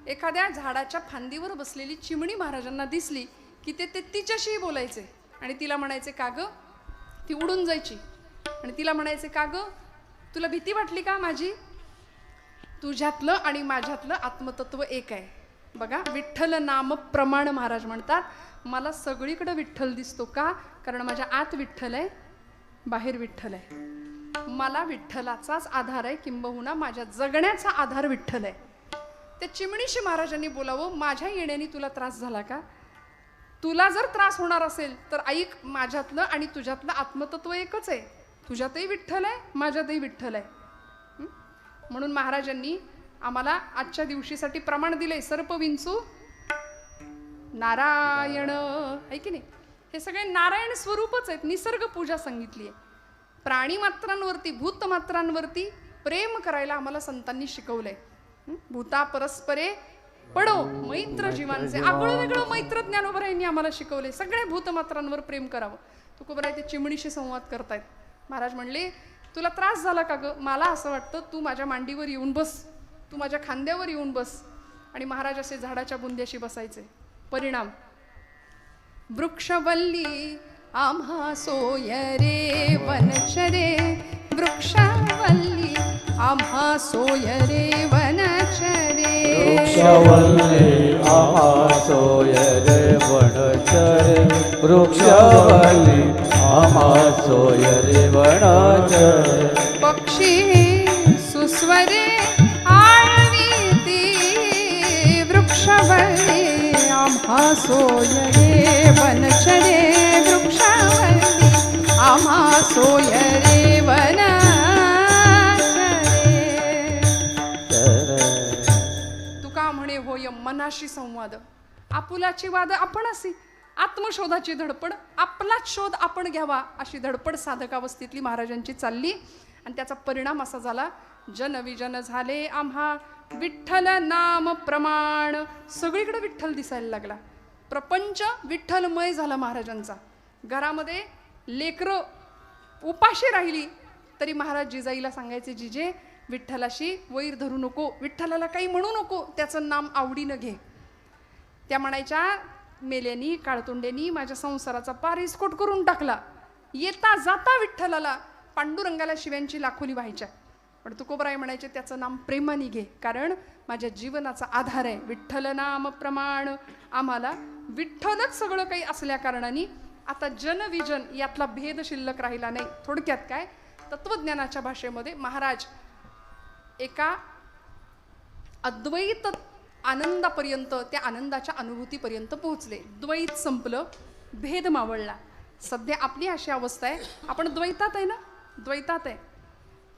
Speaker 1: एखाद्या झाडाच्या फांदीवर बसलेली चिमणी महाराजांना दिसली की ते तिच्याशी बोलायचे आणि तिला म्हणायचे का ग. ती उडून जायची आणि तिला म्हणायचे का ग, तुला भीती वाटली का माझी. तुझ्यातलं आणि माझ्यातलं आत्मतत्व एक आहे. बघा, विठ्ठल नाम प्रमाण महाराज म्हणतात मला सगळीकडे विठ्ठल दिसतो का, कारण माझ्या आत विठ्ठल आहे, बाहेर विठ्ठल आहे. मला विठ्ठलाचाच आधार आहे, किंबहुना माझ्या जगण्याचा आधार विठ्ठल आहे. त्या चिमणीशी महाराजांनी बोलावं, माझ्या येण्याने तुला त्रास झाला का. तुला जर त्रास होणार असेल तर ऐक, माझ्यातलं आणि तुझ्यातलं आत्मतत्व एकच आहे. तुझ्यातही विठ्ठल आहे, माझ्यातही विठ्ठल आहे. म्हणून महाराजांनी आम्हाला आजच्या दिवशीसाठी प्रमाण दिले. सर्प विंचू नारायण, आहे की नाही. हे सगळे नारायण स्वरूपच आहेत. निसर्ग पूजा सांगितली आहे. प्राणी मात्रांवरती, भूत मात्रांवरती प्रेम करायला आम्हाला संतांनी शिकवलंय. भूता परस्परे पडो मैत्र जीवांचे. आगळं वेगळं मैत्र ज्ञानोबरायांनी आम्हाला शिकवले. सगळे भूतमात्रांवर प्रेम करावं. तुकोबराय ते चिमणीशी संवाद करतायत. महाराज म्हणले तुला त्रास झाला का ग. मला असं वाटतं तू माझ्या मांडीवर येऊन बस, तू माझ्या खांद्यावर येऊन बस. आणि महाराज असे झाडाच्या बुंद्याशी बसायचे. परिणाम, वृक्षवल्ली आम्हा सोय रे वनचरे, वृक्षवल्ली आम्हा सोय रे वनचरे,
Speaker 2: वृक्षवल्ली आम्हा सोय रे वनचरे, वृक्षवल्ली आम्हा सोय रे वनचरे.
Speaker 1: पक्षी सुस्वरे आळवीती, वृक्षवल्ली आम्हा सोय रे वनचरे, वृक्षवल्ली आम्हा सोय रे वनचरे. तुका म्हणे होय मनाशी संवाद, आपुलाची वाद आपणासी. आत्मशोधाची धडपड, आपलाच शोध आपण घ्यावा अशी धडपड साधकावस्थेतली महाराजांची चालली. आणि त्याचा परिणाम असा झाला, जनविजन झाले आम्हा विठ्ठल नाम प्रमाण. सगळीकडे विठ्ठल दिसायला लागला. प्रपंच विठ्ठलमय झाला महाराजांचा. घरामध्ये लेकरं उपाशी राहिली तरी महाराज जिजाईला सांगायचे, जिजे विठ्ठलाशी वैर धरू नको, विठ्ठलाला काही म्हणू नको, त्याचं नाम आवडीनं घे. त्या म्हणायच्या मेल्यानी काळतोंड्यांनी माझ्या संसाराचा पार इस्कोट करून टाकला. येता जाता विठ्ठलाला, पांडुरंगाला शिव्यांची लाखोली व्हायच्या. पण तुकोबराय म्हणायचे त्याचं नाम प्रेमाने घे, कारण माझ्या जीवनाचा आधार आहे विठ्ठल नाम प्रमाण. आम्हाला विठ्ठलच सगळं काही असल्या कारणाने आता जनविजन यातला भेद शिल्लक राहिला नाही. थोडक्यात काय, तत्वज्ञानाच्या भाषेमध्ये महाराज एका अद्वैत आनंदापर्यंत, त्या आनंदाच्या अनुभूतीपर्यंत पोहोचले. द्वैत संपलं, भेद मावळला. सध्या आपली अशी अवस्था आहे, आपण द्वैतात आहे ना, द्वैतात आहे.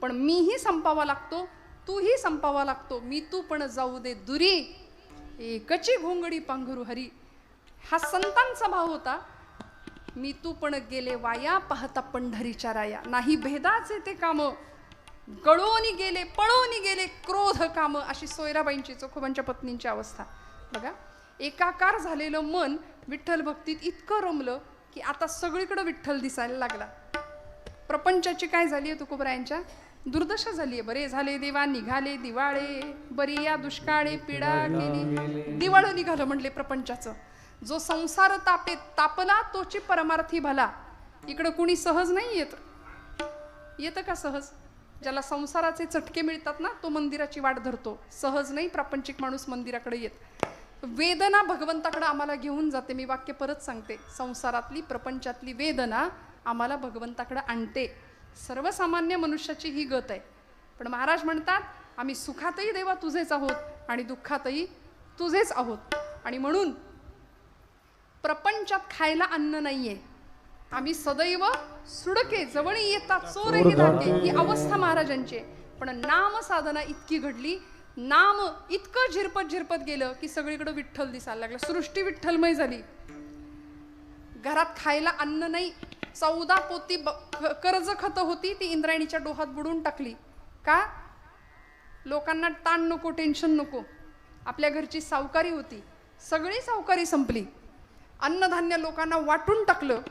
Speaker 1: पण मीही संपावा लागतो, तूही संपावा लागतो. मी तू पण जाऊ दे दुरी, एकची घोंगडी पांघरू हरी. हा संतांचा भाव होता. मी तू पण गेले वाया पाहता पंढरीच्या राया. नाही भेदाचे ते काम, गळून गेले पळून गेले क्रोध काम. अशी सोयराबाईंची, चोखोबांच्या पत्नींची अवस्था बघा. एकाकार झालेलं मन विठ्ठल भक्तीत इतकं रमलं की आता सगळीकडे विठ्ठल दिसायला लागला. प्रपंचाची काय झाली आहे तुकोबरायांच्या? दुर्दशा झाली आहे. बरे झाले देवा निघाले दिवाळे, बरी या दुष्काळे पीडा गेली. दिवाळं निघालं म्हणले प्रपंचाचं. जो संसार तापला तोची परमार्थी भला. इकडं कुणी सहज नाही येतं का सहज? ज्याला संसाराचे चटके मिळतात ना तो मंदिराची वाट धरतो. सहज नाही प्रापंचिक माणूस मंदिराकडे येत. वेदना भगवंताकडे आम्हाला घेऊन जाते. मी वाक्य परत सांगते, संसारातली प्रपंचातली वेदना आम्हाला भगवंताकडे आणते. सर्वसामान्य मनुष्याची ही गत आहे. पण महाराज म्हणतात आम्ही सुखातही देवा तुझेच आहोत आणि दुःखातही तुझेच आहोत. आणि म्हणून प्रपंचात खायला अन्न नाहीये. आम्ही सदैव सुडके जवळ येतात चोरही धाटे, ही अवस्था महाराजांची. पण नाम साधना इतकी घडली, नाम इतकं झिरपत गेलं की सगळीकडे विठ्ठल दिसायला लागला. सृष्टी विठ्ठलमय झाली. घरात खायला अन्न नाही. 14 पोती कर्ज खत होती, ती इंद्रायणीच्या डोहात बुडून टाकली. का? लोकांना ताण नको, टेन्शन नको. आपल्या घरची सावकारी होती, सगळी सावकारी संपली. अन्नधान्य लोकांना वाटून टाकलं.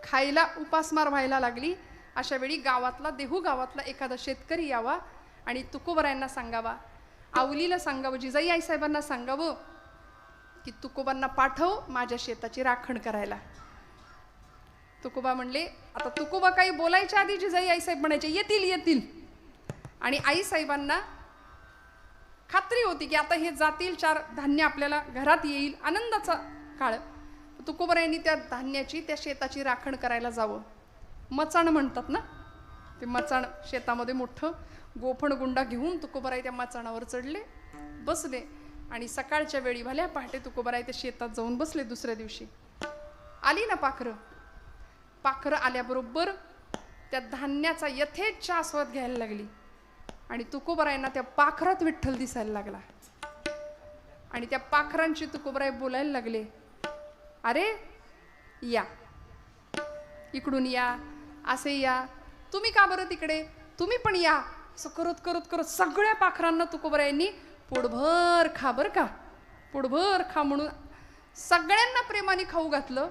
Speaker 1: खायला उपासमार व्हायला लागली. अशा वेळी गावातला, देहू गावातला एखादा शेतकरी यावा आणि तुकोबरायांना सांगावा, आवलीला सांगावं, जिजाई आईसाहेबांना सांगावं की तुकोबांना पाठव माझ्या शेताची राखण करायला. तुकोबा म्हणले, आता तुकोबा काही बोलायच्या आधी जिजाई आईसाहेब म्हणायचे येतील. आणि आईसाहेबांना खात्री होती की आता हे जातील, 4 धान्य आपल्याला घरात येईल, आनंदाचा काळ. तुकोबरायांनी त्या धान्याची, त्या शेताची राखण करायला जावं. मचाण म्हणतात ना, ते मचाण शेतामध्ये मोठं गोफण गुंडा घेऊन तुकोबराय त्या मचाणावर चढले, बसले. आणि सकाळच्या वेळी भल्या पहाटे तुकोबराय त्या शेतात जाऊन बसले. दुसऱ्या दिवशी आली ना पाखरं आल्याबरोबर त्या धान्याचा यथेच्छ आस्वाद घ्यायला लागली. आणि तुकोबरायांना त्या पाखरात विठ्ठल दिसायला लागला. आणि त्या पाखरांची तुकोबराय बोलायला लागले, अरे या, इकडून या, असे या, तुम्ही का बरं तिकडे, तुम्ही पण या. असं करत सगळ्या पाखरांना तुकोबरायांनी पोटभर खा बरं का, पोटभर खा म्हणून सगळ्यांना प्रेमाने खाऊ घातलं.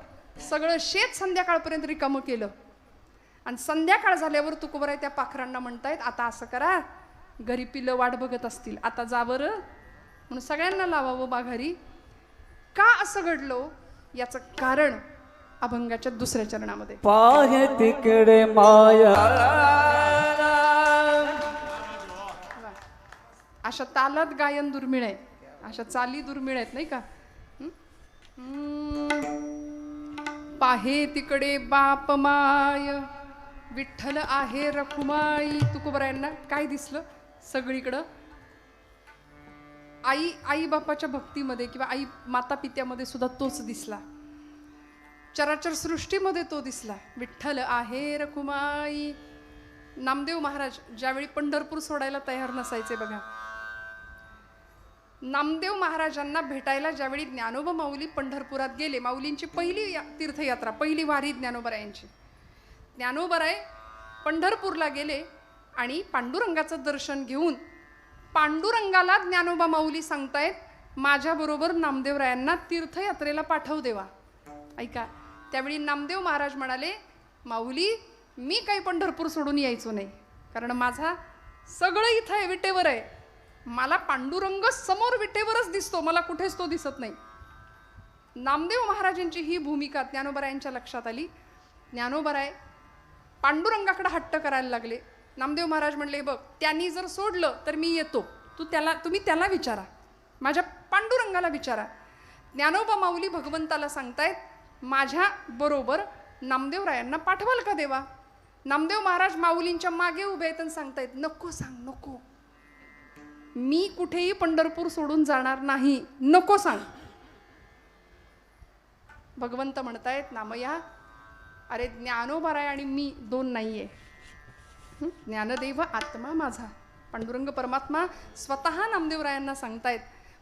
Speaker 1: सगळं शेत संध्याकाळपर्यंत रिकामं केलं. आणि संध्याकाळ झाल्यावर तुकोबराय त्या पाखरांना म्हणतायत, आता असं करा, घरी पिलं वाट बघत असतील, आता जा बरं म्हणून सगळ्यांना लावावं माघारी. का असं घडलं याचं कारण अभंगाच्या दुसऱ्या चरणामध्ये.
Speaker 2: पाहे तिकडे माया.
Speaker 1: अशा तालात गायन दुर्मिळ आहे, अशा चाली दुर्मिळ आहेत नाही का. पाहे तिकडे बाप माय, विठ्ठल आहे रखुमाई. तुकोबरायांना काय दिसलं? सगळीकडं आई बापाच्या भक्तीमध्ये किंवा आई माता पित्यामध्ये सुद्धा तोच दिसला. चराचर सृष्टीमध्ये तो दिसला. विठ्ठल आहे रखुमाई. नामदेव महाराज ज्यावेळी पंढरपूर सोडायला तयार नसायचे बघा, नामदेव महाराजांना भेटायला ज्यावेळी ज्ञानोबा माऊली पंढरपुरात गेले, माऊलींची पहिली तीर्थयात्रा, पहिली वारी ज्ञानोबरायांची. ज्ञानोबराय पंढरपूरला गेले आणि पांडुरंगाचं दर्शन घेऊन पांडुरंगाला ज्ञानोबा माऊली सांगतायत, माझ्याबरोबर नामदेवरायांना तीर्थयात्रेला पाठव देवा. ऐका, त्यावेळी नामदेव महाराज म्हणाले, माऊली मी काही पंढरपूर सोडून यायचो नाही, कारण माझा सगळं इथं आहे, विटेवर आहे. मला पांडुरंग समोर विटेवरच दिसतो, मला कुठेच तो दिसत नाही. नामदेव महाराजांची ही भूमिका ज्ञानोबरायांच्या लक्षात आली. ज्ञानोबराय पांडुरंगाकडे हट्ट करायला लागले. नामदेव महाराज म्हणले, बघ त्यांनी जर सोडलं तर मी येतो, तुम्ही त्याला विचारा, माझ्या पांडुरंगाला विचारा. ज्ञानोबा माऊली भगवंताला सांगतायत, माझ्या बरोबर नामदेवरायांना पाठवाल का देवा. नामदेव महाराज माऊलींच्या मागे उभे आहेत आणि सांगतायत, नको सांग, नको, मी कुठेही पंढरपूर सोडून जाणार नाही, नको सांग. भगवंत म्हणतायत, नामया अरे ज्ञानोबराय आणि मी दोन नाहीये. ज्ञानदेव आत्मा माझा. पांडुरंग परमात्मा स्वतः नामदेवरायांना सांगतायत,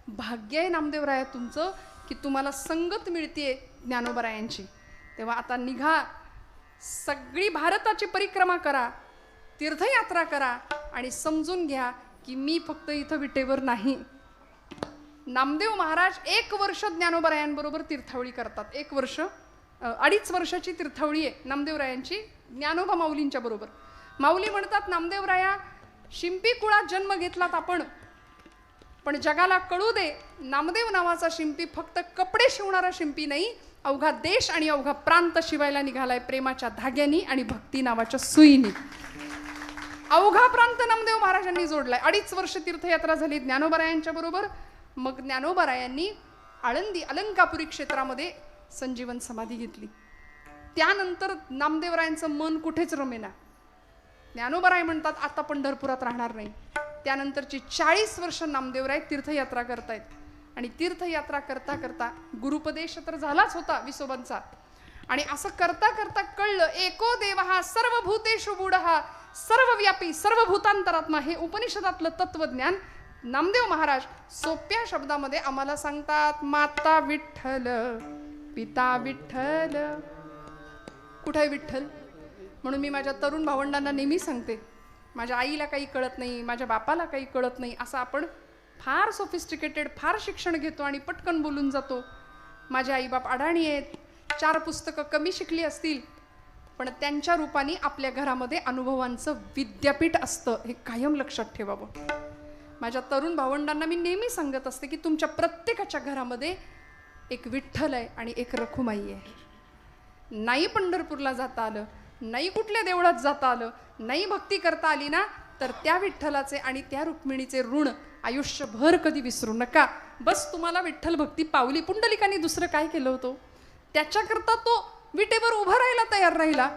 Speaker 1: भाग्य आहे नामदेवराया तुमचं की तुम्हाला संगत मिळतीये ज्ञानोबरायांची. तेव्हा आता निघा, सगळी भारताची परिक्रमा करा, तीर्थयात्रा करा आणि समजून घ्या की मी फक्त इथं विटेवर नाही. नामदेव महाराज 1 वर्ष ज्ञानोबारायांबरोबर तीर्थावळी करतात. 1 वर्ष 2.5 वर्षाची तीर्थावळी आहे नामदेवरायांची ज्ञानोबा माऊलींच्या बरोबर. माऊली म्हणतात, नामदेवराया शिंपी कुळात जन्म घेतलात आपण, पण जगाला कळू दे नामदेव नावाचा शिंपी फक्त कपडे शिवणारा शिंपी नाही, अवघा देश आणि अवघा प्रांत शिवायला निघालाय प्रेमाच्या धाग्यानी आणि भक्ती नावाच्या सुईनी. अवघा प्रांत नामदेव महाराजांनी जोडलाय. 2.5 वर्ष तीर्थयात्रा झाली ज्ञानोबारायांच्या बरोबर. मग ज्ञानोबारायांनी आळंदी अलंकापुरी क्षेत्रामध्ये संजीवन समाधी घेतली. त्यानंतर नामदेवरायांचं मन कुठेच रमेना. ज्ञानोबाराय म्हणतात आता पंढरपुरात राहणार नाही. त्यानंतरची 40 वर्ष नामदेवराय तीर्थयात्रा करतायत. आणि तीर्थयात्रा करता करता गुरुपदेश तर झालाच होता विसोबांचा. आणि असं करता करता कळलं, एको देव हा सर्वभूतेषु गूढः सर्वव्यापी सर्वभूतांतरात्मा. हे उपनिषदातलं तत्वज्ञान नामदेव महाराज सोप्या शब्दामध्ये आम्हाला सांगतात. माता विठ्ठल, पिता विठ्ठल. कुठे आहे विठ्ठल? म्हणून मी माझ्या तरुण भावंडांना नेहमी सांगते, माझ्या आईला काही कळत नाही, माझ्या बापाला काही कळत नाही, असं आपण फार सोफिस्टिकेटेड फार शिक्षण घेतो आणि पटकन बोलून जातो. माझे आईबाप अडाणी आहेत, 4 पुस्तकं कमी शिकली असतील, पण त्यांच्या रूपाने आपल्या घरामध्ये अनुभवांचं विद्यापीठ असतं, हे कायम लक्षात ठेवावं. माझ्या तरुण भावंडांना मी नेहमी सांगत असते की तुमच्या प्रत्येकाच्या घरामध्ये एक विठ्ठल आहे आणि एक रखुमाई आहे. नाही पंढरपूरला जाता आलं, नाही कुठल्या देवळात जाता आलं, नाही भक्ती करता आली ना, तर त्या विठ्ठलाचे आणि त्या रुक्मिणीचे ऋण आयुष्यभर कधी विसरू नका. बस तुम्हाला विठ्ठल भक्ती पावली. पुंडलिकाने दुसरं काय केलं होतं? त्याच्याकरता तो विटेवर उभा राहायला तयार राहिला.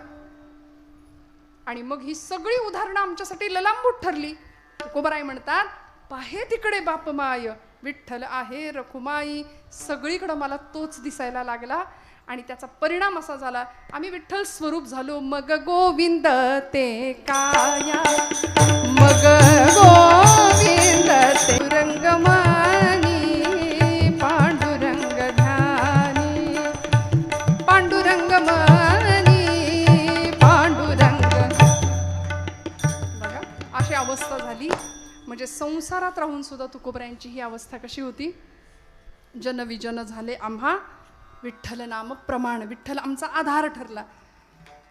Speaker 1: आणि मग ही सगळी उदाहरणं आमच्यासाठी ललांबूट ठरली. तुकोबाराय म्हणतात, पाहे तिकडे बाप माय, विठ्ठल आहे रखुमाई. सगळीकडं मला तोच दिसायला लागला आणि त्याचा परिणाम असा झाला, आम्ही विठ्ठल स्वरूप झालो. मग गोविंद ते काया, मग गोविंद ते रंगमानी, पांडुरंग ध्यानी, पांडुरंग मानी, पांडुरंग. बघा अशी अवस्था झाली. म्हणजे संसारात राहून सुद्धा तुकोबरायांची ही अवस्था कशी होती? जनविजन झाले आम्हा, विठ्ठल नाम प्रमाण. विठ्ठल आमचा आधार ठरला.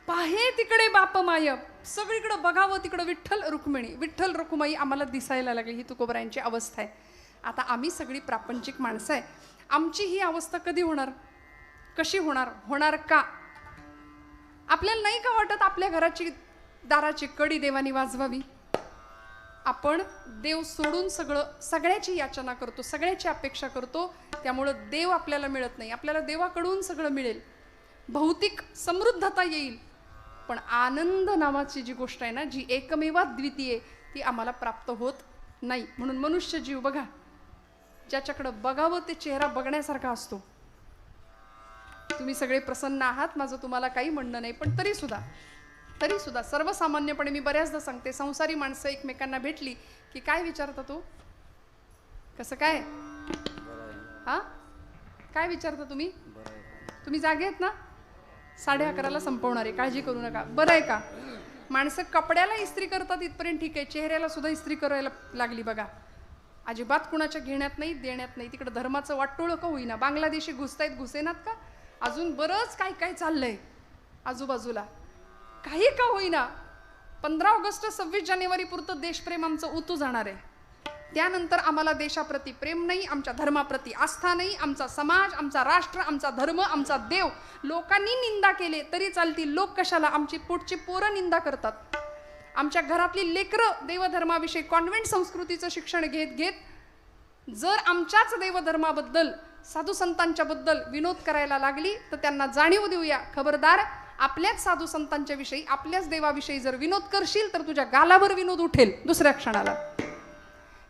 Speaker 1: पाहे तिकडे बाप माय, सगळीकडे बघावं तिकडं विठ्ठल रुक्मिणी, विठ्ठल रखुमाई आम्हाला दिसायला लागली. ही तुकोबरायांची अवस्था आहे. आता आम्ही सगळी प्रापंचिक माणसं आहे. आमची ही अवस्था कधी होणार? कशी होणार? होणार का? आपल्याला नाही का वाटत आपल्या घराची दाराची कडी देवानी वाजवावी? आपण देव सोडून सगळ्याची याचना करतो, सगळ्याची अपेक्षा करतो. त्यामुळं देव आपल्याला मिळत नाही. आपल्याला देवाकडून सगळं मिळेल, भौतिक समृद्धता येईल, पण आनंद नावाची जी गोष्ट आहे ना, जी एकमेवा द्वितीय, ती आम्हाला प्राप्त होत नाही. म्हणून मनुष्य जीव बघा, ज्याच्याकडं बघावं ते चेहरा बघण्यासारखा असतो. तुम्ही सगळे प्रसन्न आहात, माझं तुम्हाला काही म्हणणं नाही, पण तरी सुद्धा सर्वसामान्यपणे मी बऱ्याचदा सांगते, संसारी माणसं एकमेकांना भेटली की काय विचारता? तू कसं काय? हा काय विचारता तुम्ही? तुम्ही जागे आहेत ना? 11:30ला संपवणार आहे, काळजी करू नका. बरं आहे का? माणसं कपड्याला इस्त्री करतात इथपर्यंत ठीक आहे, चेहऱ्याला सुद्धा इस्त्री करायला लागली बघा. अजिबात कुणाच्या घेण्यात नाही, देण्यात नाही. तिकडे धर्माचं वाटोळं का होईना, बांगलादेशी घुसतायत, घुसेनात का? अजून बरंच काय काय चाललंय आजूबाजूला, काही का होईना. 15 ऑगस्ट 26 जानेवारी पुरतं देशप्रेम आमचं उतू जाणार आहे. त्यानंतर आम्हाला देशाप्रती प्रेम नाही, आमच्या धर्माप्रती आस्था नाही. आमचा समाज, आमचा राष्ट्र, आमचा धर्म, आमचा देव लोकांनी निंदा केले तरी चालतील. लोक कशाला? आमची पोटची पोरं निंदा करतात. आमच्या घरातली लेकरं देवधर्माविषयी कॉन्व्हेंट संस्कृतीचं शिक्षण घेत घेत जर आमच्याच देवधर्माबद्दल, साधू संतांच्या बद्दल विनोद करायला लागली तर त्यांना जाणीव देऊया, खबरदार, आपल्याच साधू संतांच्या विषयी, आपल्याच देवाविषयी जर विनोद करशील तर तुझ्या गालावर विनोद उठेल दुसऱ्या क्षणाला.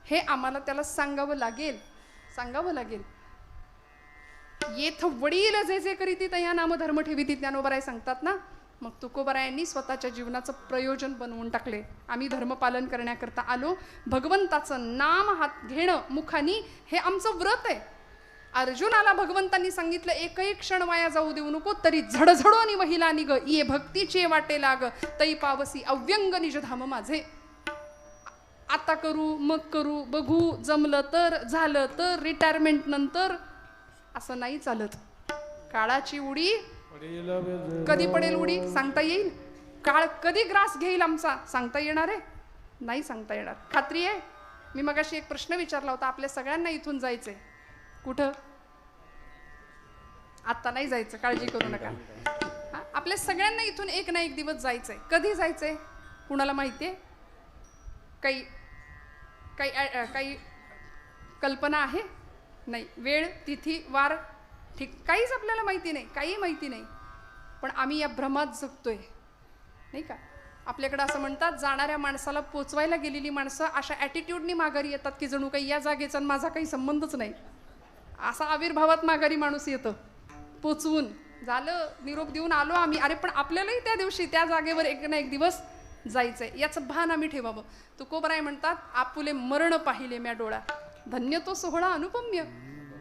Speaker 1: हे आम्हाला त्याला सांगावं लागेल. येथ वडील जे जे करीती तया नाम धर्म ठेवीती, ज्ञानोबाराय सांगतात ना. मग तुकोबारायांनी स्वतःच्या जीवनाचं प्रयोजन बनवून टाकले. आम्ही धर्मपालन करण्याकरता आलो. भगवंताचं नाम हात घेणं मुखानी हे आमचं व्रत आहे. अर्जुनाला भगवंतांनी सांगितलं एकही क्षण वाया जाऊ देऊ नको, तरी झडझडोनी वहिला निग ये भक्तीचे वाटे लाग, तई पावसी अव्यंग निजधाम माझे. आता करू मग करू, बघू जमलं तर, झालं तर, रिटायरमेंट नंतर, असं नाही चालत. काळाची उडी कधी पडेल उडी सांगता येईल? काळ कधी ग्रास घेईल आमचा सांगता येणार आहे? नाही सांगता येणार. खात्री आहे? मी मगाशी एक प्रश्न विचारला होता, आपल्या सगळ्यांना इथून जायचंय. कुठं? आता नाही जायचं, काळजी करू नका. आपल्या सगळ्यांना इथून एक ना एक दिवस जायचंय. कधी जायचंय कुणाला माहितीये? काही काही काही कल्पना आहे? नाही. वेळ, तिथी, वार, ठीक काहीच आपल्याला माहिती नाही, काही माहिती नाही. पण आम्ही या भ्रमात जगतोय नाही का? आपल्याकडे असं म्हणतात, जाणाऱ्या माणसाला पोचवायला गेलेली माणसं अशा ॲटिट्यूडनी माघारी येतात की जणू काही या जागेचा माझा काही संबंधच नाही. असा आविर्भावात माघारी माणूस येतं. पोचवून झालं, निरोप देऊन आलो आम्ही. अरे पण आपल्यालाही त्या दिवशी त्या जागेवर एक ना एक दिवस जायचंय, याचं भान आम्ही ठेवावं. तुकोबराय म्हणतात, आपुले मरण पाहिले म्या डोळा, धन्य तो सोहळा अनुपम्य.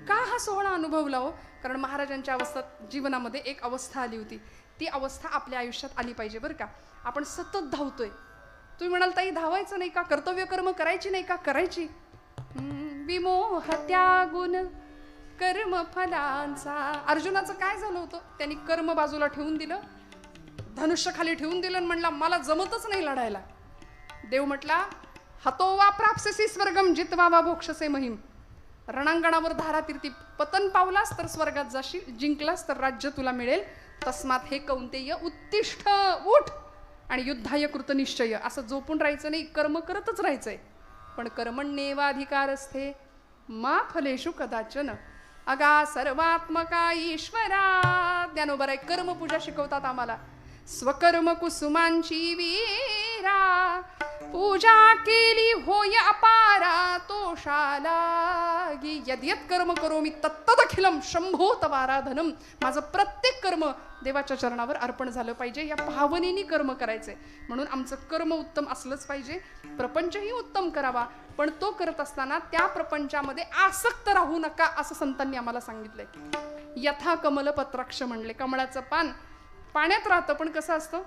Speaker 1: का हा सोहळा अनुभवला हो? कारण महाराजांच्या अवस्थेत जीवनामध्ये एक अवस्था आली होती. ती अवस्था आपल्या आयुष्यात आली पाहिजे बरं का. आपण सतत धावतोय. तुम्ही म्हणाल ताई धावायचं नाही का? कर्तव्य कर्म करायची नाही का? करायची. विमोह त्यागुण कर्म फलांचा. अर्जुनाचं काय झालं होतं? त्यांनी कर्म बाजूला ठेवून दिलं, धनुष्य खाली ठेवून दिलं आणि म्हणला मला जमतच नाही लढायला. देव म्हटला, हतो वा प्राप्स्यसि स्वर्गम जित्वा वा भोक्षसे महिम. रणांगणावर धारातीर्थी पतन पावलास तर स्वर्गात जाशील, जिंकलास तर राज्य तुला मिळेल. तस्मात हे कौंतेय उत्तिष्ठ, उठ आणि युद्धाय कृतनिश्चय. असं झोपून राहायचं नाही, कर्म करतच राहायचंय. पण कर्मण्येवाधिकारस्थे मा फलेषु कदाचन अगा सर्वात्मका ईश्वरा. ज्ञानोबराय कर्मपूजा शिकवतात आम्हाला. स्वकर्म कुसुमांची वीरा, पूजा केली होय अपारा तोषालागी. यद्यत कर्म करोमि तत्तदखिलम शंभो तवाराधनम. माझं प्रत्येक कर्म देवाच्या चरणावर अर्पण झालं पाहिजे. या भावनेने कर्म करायचे. म्हणून आमचं कर्म उत्तम असलंच पाहिजे. प्रपंचही उत्तम करावा, पण तो करत असताना त्या प्रपंचामध्ये आसक्त राहू नका, असं संतांनी आम्हाला सांगितलंय. यथा कमल पत्राक्ष म्हणले. कमळाचं पान पाण्यात राहतं, पण कसं असतं?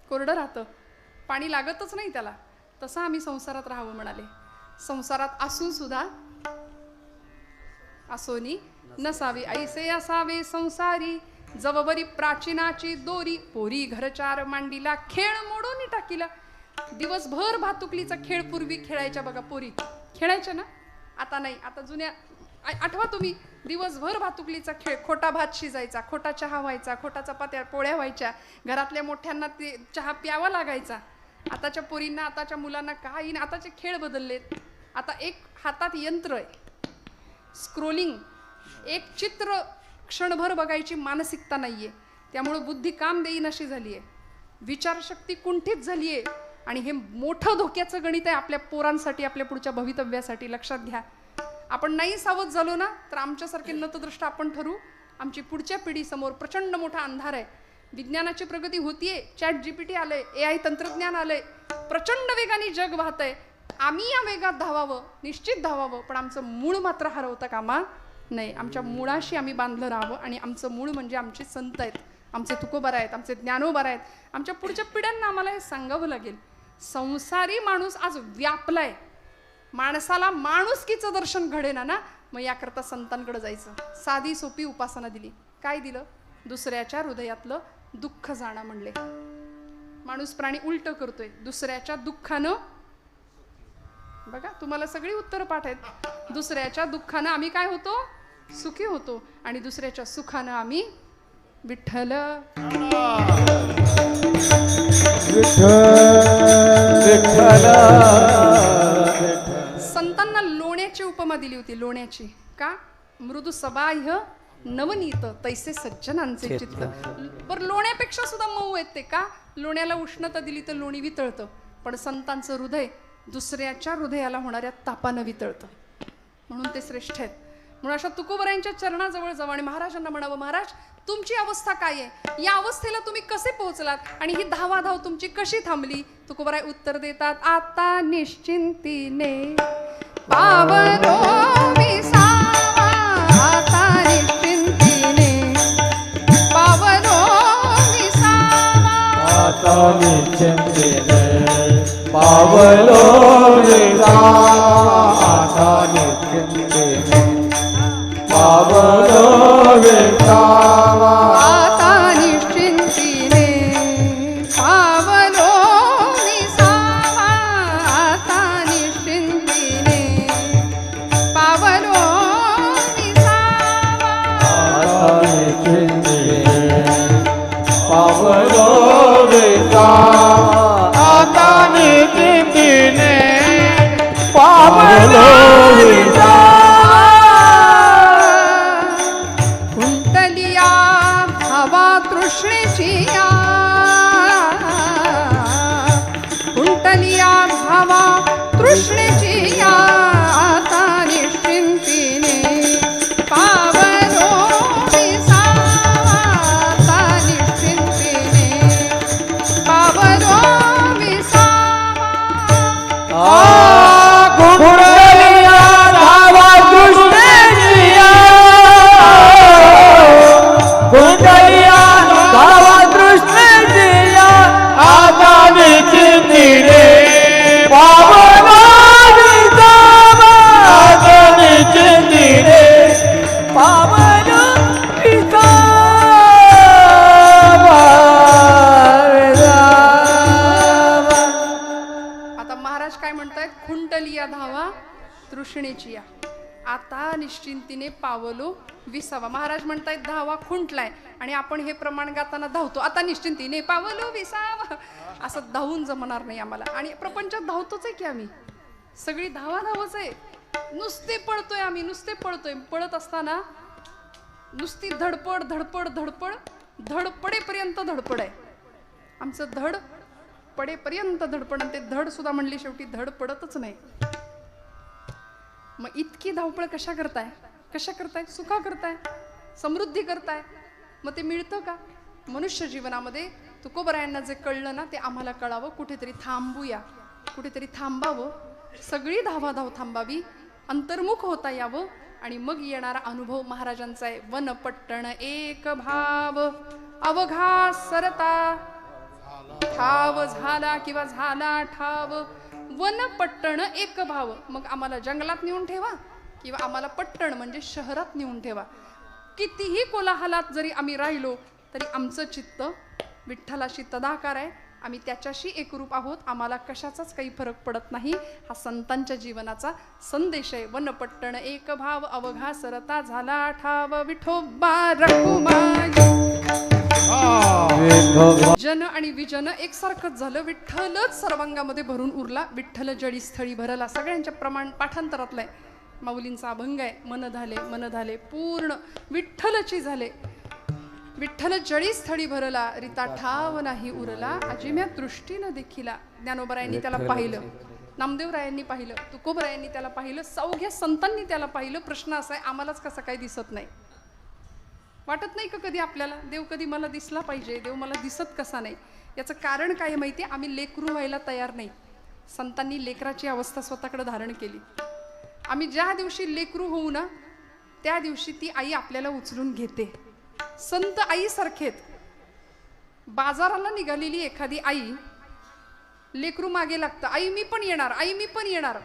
Speaker 1: कोरडं राहतं, पाणी लागतच नाही त्याला. तसं आम्ही संसारात राहावं म्हणाले. संसारात असून सुद्धा असोनी नसावे ऐसे असावे संसारी. जववरी प्राचीनाची दोरी, पोरी घरचार मांडीला, खेळ मोडून टाकीला. दिवसभर भातुकलीचा खेळ पूर्वी खेळायच्या बघा पोरी. खेळायच्या ना? आता नाही. आता जुन्या आठवा तुम्ही, दिवसभर भातुकलीचा खेळ. खोटा भात शिजायचा, खोटा चहा व्हायचा, खोटा चपात्या पोळ्या व्हायच्या. घरातल्या मोठ्यांना ते चहा प्यावा लागायचा. आताच्या पोरींना, आताच्या मुलांना काही नाही. आताचे खेळ बदललेत. आता एक हातात यंत्र आहे, स्क्रोलिंग. एक चित्र क्षणभर बघायची मानसिकता नाहीये. त्यामुळे बुद्धी काम देईन अशी झाली आहे. विचारशक्ती कुंठित झाली आहे. आणि हे मोठं धोक्याचं गणित आहे आपल्या पोरांसाठी, आपल्या पुढच्या भवितव्यासाठी. लक्षात घ्या. आपण नाही सावध झालो ना, तर आमच्यासारखे नतदृष्ट आपण ठरू. आमची पुढच्या पिढीसमोर प्रचंड मोठा अंधार आहे. विज्ञानाची प्रगती होतीये, चॅट GPT आलंय, AI तंत्रज्ञान आलंय, प्रचंड वेगाने जग वाहतंय. आम्ही या वेगात धावावं, निश्चित धावावं, पण आमचं मूळ मात्र हरवता कामा नाही. आमच्या मुळाशी आम्ही बांधलं राहावं. आणि आमचं मूळ म्हणजे आमचे संत आहेत, आमचे तुकोबार आहेत, आमचे ज्ञानोबार आहेत. आमच्या पुढच्या पिढ्यांना आम्हाला हे सांगावं लागेल. संसारी माणूस आज व्यापलाय. माणसाला माणुसकीचं दर्शन घडेना ना, मग याकरता संतांकडे जायचं. साधी सोपी उपासना दिली. काय दिलं? दुसऱ्याच्या हृदयातलं दुःख जाणं म्हणले. माणूस प्राणी उलट करतोय. दुसऱ्याच्या दुःखानं, बघा तुम्हाला सगळी उत्तरं पाठ आहेत. दुसऱ्याच्या दुःखानं आम्ही काय होतो? सुखी होतो. आणि दुसऱ्याच्या सुखानं आम्ही विठ्ठल संतांना लोण्याची उपमा दिली होती. लोण्याची का? मृदू सबाह्य नवनीत तैसे सज्जनांचे चित्त. बरं लोण्यापेक्षा सुद्धा मऊ आहेत ते. का? लोण्याला उष्णता दिली तर लोणी वितळतं, पण संतांचं हृदय दुसऱ्याच्या हृदयाला होणाऱ्या तापानं वितळतं. म्हणून ते श्रेष्ठ आहेत. म्हणून अशा तुकोबरायांच्या चरणाजवळ जावं आणि महाराजांना म्हणावं, महाराज तुमची अवस्था काय आहे? या अवस्थेला तुम्ही कसे पोहोचलात? आणि ही धावाधाव तुमची कशी थांबली? तुकोबराय उत्तर देतात, आता निश्चिंतीने पावलो विसावा
Speaker 2: निश्चिंतीने पावलो विसावा आता निश्चिंतीने पावलो विसावा
Speaker 1: आता निश्चिंतीने पावलो विसावा आता निश्चिंतीने पावलो विसावा
Speaker 2: आता निश्चिंतीने पावलो विसावा आता निश्चिंतीने पावलो विसावा
Speaker 1: कुंटलिया भावा तृष्णेची या कुंटलिया भावा तृष्णेची या आता निश्चिंतीने पावलो विसावा आता निश्चिंतीने पावलो विसावा
Speaker 2: कुंडलिया धावा दृष्टीया कुंडलिया धावा दृष्टीया आता निश्चिंतीने पावलो विसावा आता निश्चिंतीने पावलो विसावा
Speaker 1: आता महाराज काय म्हणतायत? खुंटलिया धावा तृष्णेची या आता निश्चिंतीने पावलो विसावा. महाराज म्हणतायत धावा खुंटलाय आणि आपण हे प्रमाण गाताना धावतो आता निश्चिंतीने पावलो विसावा. असं धावून जमणार नाही आम्हाला. आणि प्रपंचात धावतोच आहे की आम्ही सगळी धावा धावच आहे. नुसते पळतोय आम्ही नुसते पळतोय. पळत असताना नुसती धडपड धडपड धडपड धडपडेपर्यंत धडपड आहे आमचं. धड पडेपर्यंत धडपड आणि ते धड सुद्धा म्हणली शेवटी धड पडतच नाही. मग इतकी धावपळ कशा करताय? कशा करताय? सुखा करताय, समृद्धी करताय. मग ते मिळतं का? मनुष्य जीवनामध्ये तुकोबरायांना जे कळलं ना ते आम्हाला कळावं. कुठेतरी थांबूया, कुठेतरी थांबावं, सगळी धावाधाव थांबावी, अंतर्मुख होता यावं आणि मग येणारा अनुभव महाराजांचा आहे. वन पट्टण एक भाव अवघा सरता ठाव झाला किंवा झाला ठाव. वन पट्टण एक भाव. मग आम्हाला जंगलात नेऊन ठेवा किंवा आम्हाला पट्टण म्हणजे शहरात नेऊन ठेवा. कितीही कोलाहलात जरी आम्ही राहिलो तरी आमचं चित्त विठ्ठलाशी तदाकार आहे. आम्ही त्याच्याशी एकरूप आहोत. आम्हाला कशाचाच काही फरक पडत नाही. हा संतांच्या जीवनाचा संदेश आहे. वन पट्टण एक भाव अवघा सरता झाला ठाव विठोबा रखुमाई. जन आणि विजन एकसारखंच झालं. विठ्ठलच सर्वांगामध्ये भरून उरला. विठ्ठल जडी स्थळी भरला. सगळ्यांच्या प्रमाण पाठांतरातलं आहे. माऊलींचा अभंग आहे. मन झाले पूर्ण विठ्ठलची झाले. विठ्ठल जडी स्थळी भरला रिता ठाव नाही उरला. अजिम्या दृष्टीनं देखिला. ज्ञानोबरायांनी त्याला पाहिलं, नामदेवरायांनी पाहिलं, तुकोबरायांनी त्याला पाहिलं, सौघ्या संतांनी त्याला पाहिलं. प्रश्न असा आहे आम्हालाच कसं काही दिसत नाही? वाटत नाही का कधी आपल्याला देव कधी मला दिसला पाहिजे, देव मला दिसत कसा नाही? याचं कारण काय माहिती आहे? आम्ही लेकरू व्हायला तयार नाही. संतांनी लेकराची अवस्था स्वतःकडे धारण केली. आम्ही ज्या दिवशी लेकरू होऊ ना त्या दिवशी ती आई आपल्याला उचलून घेते. संत आई सारखेत. बाजाराला निघालेली एखादी आई लेकरू मागे लागतं. आई मी पण येणार, आई मी पण येणार.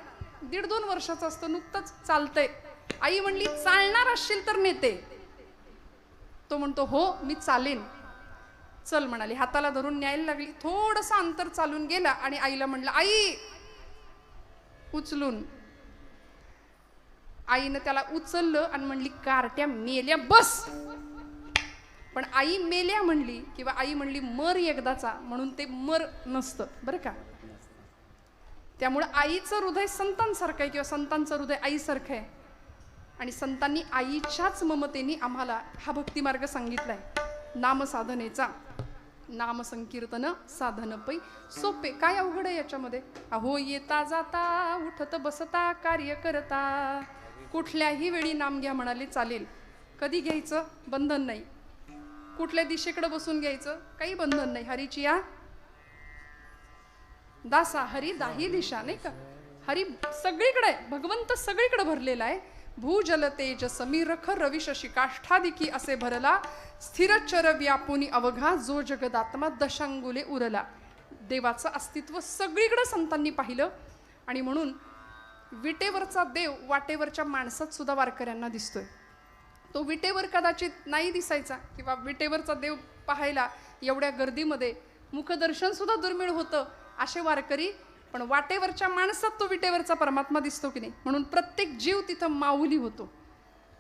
Speaker 1: 1.5-2 वर्षाचं असतं, नुकतंच चालतंय. आई म्हणली चालणार असशील तर नेते. तो म्हणतो हो मी चालेन. चल म्हणाली. हाताला धरून न्यायला लागली. थोडंसं अंतर चालून गेला आणि आईला म्हणलं आई उचलून. आईनं त्याला उचललं आणि म्हणली कारट्या मेल्या बस. पण आई मेल्या म्हणली किंवा आई म्हणली मर एकदाचा म्हणून ते मर नसतं बरं का. त्यामुळे आईचं हृदय संतांसारखं आहे किंवा संतांचं हृदय आईसारखं आहे. आणि संतांनी आईच्याच ममतेने आम्हाला हा भक्तिमार्ग सांगितलाय. नामसाधनेचा. नाम संकीर्तन साधन पै सोपे. काय अवघड आहे याच्यामध्ये? अहो येता जाता उठत बसता कार्य करता कुठल्याही वेळी नाम घ्या म्हणाले चालेल. कधी घ्यायचं? बंधन नाही. कुठल्या दिशेकडे बसून घ्यायचं? काही बंधन नाही. हरीची या दासा हरी दाही दिशा नाही का. हरी सगळीकडे, भगवंत सगळीकडे भरलेला आहे. भूजल तेज समीर रख रवी शशी काष्ठादिकी असे भरला. स्थिरचर व्यापुनी अवघा जो जगदात्मा दशांगुले उरला. देवाचं अस्तित्व सगळीकडे संतांनी पाहिलं आणि म्हणून विटेवरचा देव वाटेवरच्या माणसात सुद्धा वारकऱ्यांना दिसतोय. तो विटेवर कदाचित नाही दिसायचा किंवा विटेवरचा देव पाहायला एवढ्या गर्दीमध्ये मुखदर्शन सुद्धा दुर्मिळ होतं असे वारकरी, पण वाटेवरच्या माणसात तो विटेवरचा परमात्मा दिसतो की नाही. म्हणून प्रत्येक जीव तिथं माऊली होतो.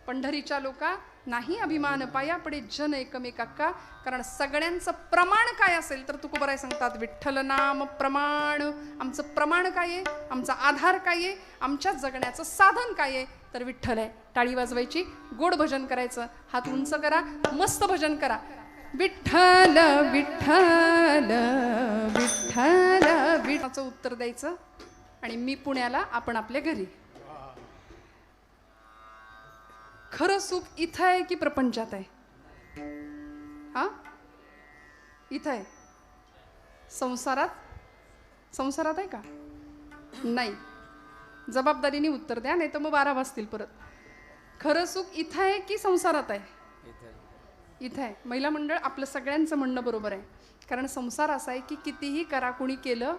Speaker 1: पंढरीच्या लोका नाही अभिमान पाया पडे जन एकमेकाका, कारण सगळ्यांचं प्रमाण काय असेल तर तुकोबाराय सांगतात विठ्ठल नाम प्रमाण. आमचं प्रमाण काय आहे, आमचा आधार काय आहे, आमच्या जगण्याचं साधन काय आहे तर विठ्ठल आहे. टाळी वाजवायची, गोड भजन करायचं, हात उंच करा, मस्त भजन करा. विठ्ठल विठ्ठल विठ्ठल विठ्ठलाचं उत्तर द्यायचं आणि मी पुण्याला, आपण आपल्या घरी. खरं सुख इथं आहे की प्रपंचात आहे? हा, इथं आहे. संसारात आहे का? नाही. जबाबदारीने उत्तर द्या, नाही तर मग 12 वाजतील परत. खरं सुख इथं आहे की संसारात आहे? इथं आहे. महिला मंडळ, आपलं सगळ्यांचं म्हणणं बरोबर आहे. कारण संसार असा आहे की कितीही करा, कुणी केलं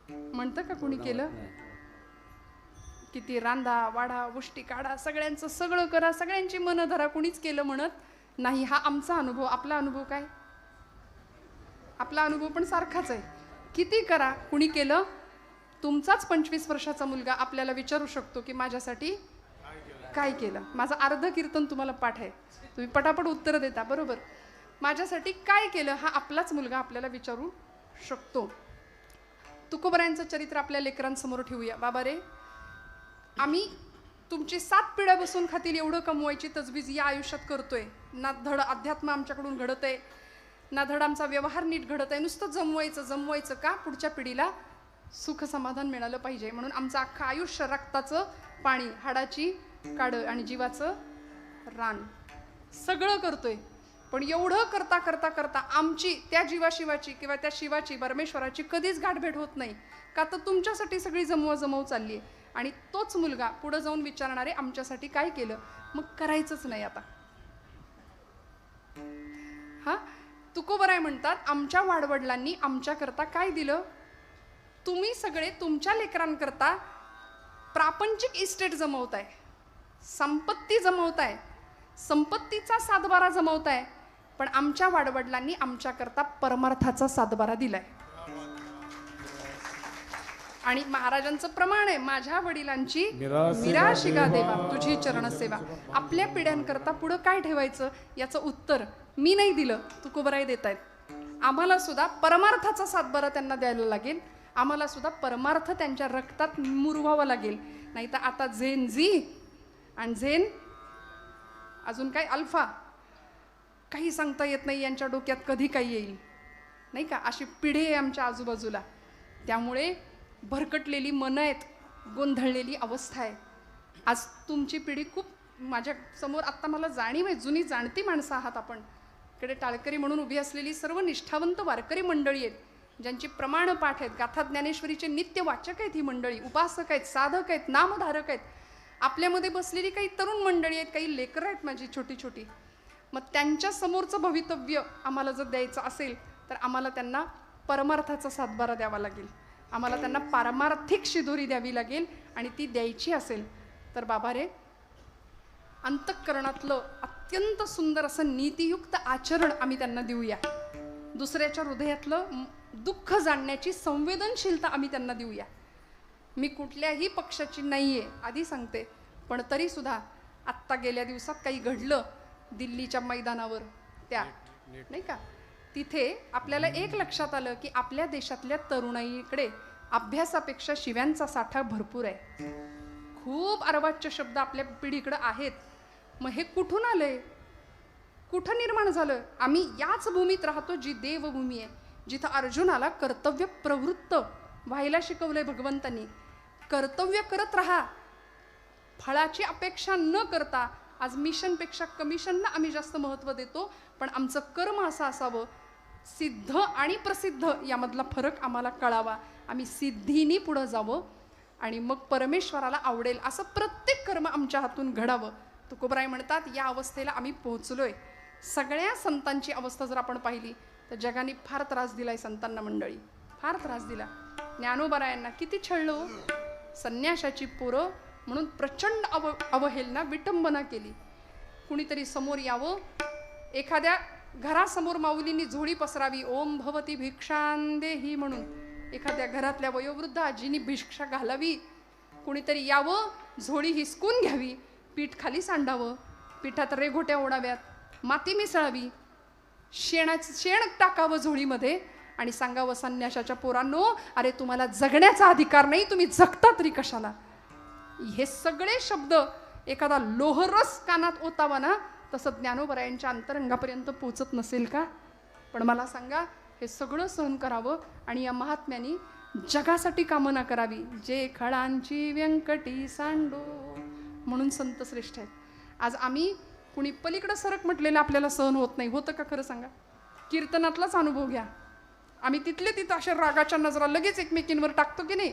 Speaker 1: म्हणतं का? कुणी केलं? किती रांधा वाढा उष्टी काढा, सगळ्यांचं सगळं करा, सगळ्यांची मनं धरा, कुणीच केलं म्हणत नाही. हा आमचा अनुभव. आपला अनुभव काय? आपला अनुभव पण सारखाच आहे. किती करा, कुणी केलं? तुमचाच 25 वर्षाचा मुलगा आपल्याला विचारू शकतो की माझ्यासाठी काय केलं. माझं अर्ध कीर्तन तुम्हाला पाठ आहे, तुम्ही पटापट उत्तर देता बरोबर. माझ्यासाठी काय केलं हा आपलाच मुलगा आपल्याला विचारू शकतो. तुकोबारायांचं चरित्र आपल्या लेकरांसमोर ठेवूया. बाबा रे, आम्ही तुमची 7 पिढ्या बसून खातील एवढं कमवायची तजवीज या आयुष्यात करतोय. ना धड अध्यात्म आमच्याकडून घडत आहे, ना धड आमचा व्यवहार नीट घडत आहे. नुसतं जमवायचं का? पुढच्या पिढीला सुख समाधान मिळालं पाहिजे म्हणून आमचं अख्खं आयुष्य रक्ताचं पाणी, हाडाची काढ आणि जीवाचं रान सगळं करतोय. पण एवढं करता करता करता आमची त्या जीवाशिवाची किंवा त्या शिवाची परमेश्वराची कधीच गाठभेट होत नाही का? तर तुमच्यासाठी सगळी जमव चालली आहे. आणि तोच मुलगा पुढे जाऊन विचारणारे आमच्यासाठी काय केलं? मग करायचंच नाही आता. हा, तुकोबाराय म्हणतात आमच्या वाडवडिलांनी आमच्याकरता काय दिलं? तुम्ही सगळे तुमच्या लेकरांकरता प्रापंचिक इस्टेट जमवताय, संपत्ती जमवताय, संपत्तीचा सातबारा जमवताय, पण आमच्या वाडवडिलांनी आमच्याकरता परमार्थाचा सातबारा दिलाय. आणि महाराजांचं प्रमाण आहे, माझ्या वडिलांची मिराशिगा देवा तुझी चरणसेवा. आपल्या पिढ्यांकरता पुढं काय ठेवायचं याचं उत्तर मी नाही दिलं, तुकोबाराय देत आहेत. आम्हाला सुद्धा परमार्थाचा सातबारा त्यांना द्यायला लागेल. आम्हाला सुद्धा परमार्थ त्यांच्या रक्तात मुरवावा लागेल. नाही तर आता झेन झी आणि झेन अजून काय अल्फा, काही सांगता येत नाही यांच्या डोक्यात कधी काही येईल नाही का. अशी पिढी आहे आमच्या आजूबाजूला. त्यामुळे भरकटलेली मनं आहेत, गोंधळलेली अवस्था आहे. आज तुमची पिढी खूप माझ्या समोर आत्ता मला जाणीव आहे, जुनी जाणती माणसं आहात आपण. इकडे टाळकरी म्हणून उभी असलेली सर्व निष्ठावंत वारकरी मंडळी आहेत, ज्यांची प्रमाणपाठ आहेत, गाथा ज्ञानेश्वरीचे नित्य वाचक आहेत ही मंडळी, उपासक आहेत, साधक आहेत, नामधारक आहेत. आपल्यामध्ये बसलेली काही तरुण मंडळी आहेत, काही लेकरं आहेत माझी छोटी छोटी. मग त्यांच्या समोरचं भवितव्य आम्हाला जर द्यायचं असेल तर आम्हाला त्यांना परमार्थाचा सातबारा द्यावा लागेल. आम्हाला त्यांना पारमार्थिक शिदोरी द्यावी लागेल. आणि ती द्यायची असेल तर बाबा रे, अंतःकरणातलं अत्यंत सुंदर असं नीतियुक्त आचरण आम्ही त्यांना देऊया. दुसऱ्याच्या हृदयातलं दुःख जाणण्याची संवेदनशीलता आम्ही त्यांना देऊया. मी कुठल्याही पक्षाची नाही आहे आधी सांगते, पण तरी सुद्धा आत्ता गेल्या दिवसात काही घडलं दिल्लीच्या मैदानावर त्या नाही का, तिथे आपल्याला एक लक्षात आलं की आपल्या देशातल्या तरुणाईकडे अभ्यासापेक्षा शिव्यांचा साठा भरपूर आहे. खूप अर्वाच्य शब्द आपल्या पिढीकडे आहेत. मग हे कुठून आलंय, कुठं निर्माण झालं? आम्ही याच भूमीत राहतो जी देवभूमी आहे, जिथं अर्जुनाला कर्तव्य प्रवृत्त व्हायला शिकवलंय भगवंतांनी. कर्तव्य करत राहा, फळाची अपेक्षा न करता. आज मिशनपेक्षा कमिशनला आम्ही जास्त महत्त्व देतो, पण आमचं कर्म असं असावं, सिद्ध आणि प्रसिद्ध यामधला फरक आम्हाला कळावा. आम्ही सिद्धीनी पुढं जावं आणि मग परमेश्वराला आवडेल असं प्रत्येक कर्म आमच्या हातून घडावं. तुकोबाराय म्हणतात या अवस्थेला आम्ही पोहोचलोय. सगळ्या संतांची अवस्था जर आपण पाहिली तर जगाने फार त्रास दिलाय संतांना मंडळी, फार त्रास दिला. ज्ञानोबरायांना किती छळलो. संन्याशाची पोरं म्हणून प्रचंड अवहेलना विटंबना केली. कुणीतरी समोर यावं, एखाद्या घरासमोर माऊलींनी झोळी पसरावी, ओम भवती भिक्षांदेही म्हणून एखाद्या घरातल्या वयोवृद्ध आजीनी भिक्षा घालावी. कुणीतरी यावं, झोळी हिसकून घ्यावी, पीठ खाली सांडावं, पिठात रेघोट्या ओढाव्यात, माती मिसळावी, शेण टाकावं झोळीमध्ये आणि सांगावं संन्याशाच्या पोरांनो, अरे तुम्हाला जगण्याचा अधिकार नाही, तुम्ही जगता तरी कशाला. हे सगळे शब्द एखादा लोहरस कानात ओतावा ना, तसं ज्ञानोबरायांच्या अंतरंगापर्यंत पोचत नसेल का. पण मला सांगा, हे सगळं सहन करावं आणि या महात्म्यांनी जगासाठी कामना करावी. जे खळांची व्यंकटी सांडो म्हणून संत श्रेष्ठ आहेत. आज आम्ही कुणी पलीकडं सरक म्हटलेलं आपल्याला सहन होत नाही. होतं का खरं सांगा. कीर्तनातलाच अनुभव घ्या. आम्ही तिथले तिथं अशा रागाच्या नजरा लगेच एकमेकींवर टाकतो की नाही.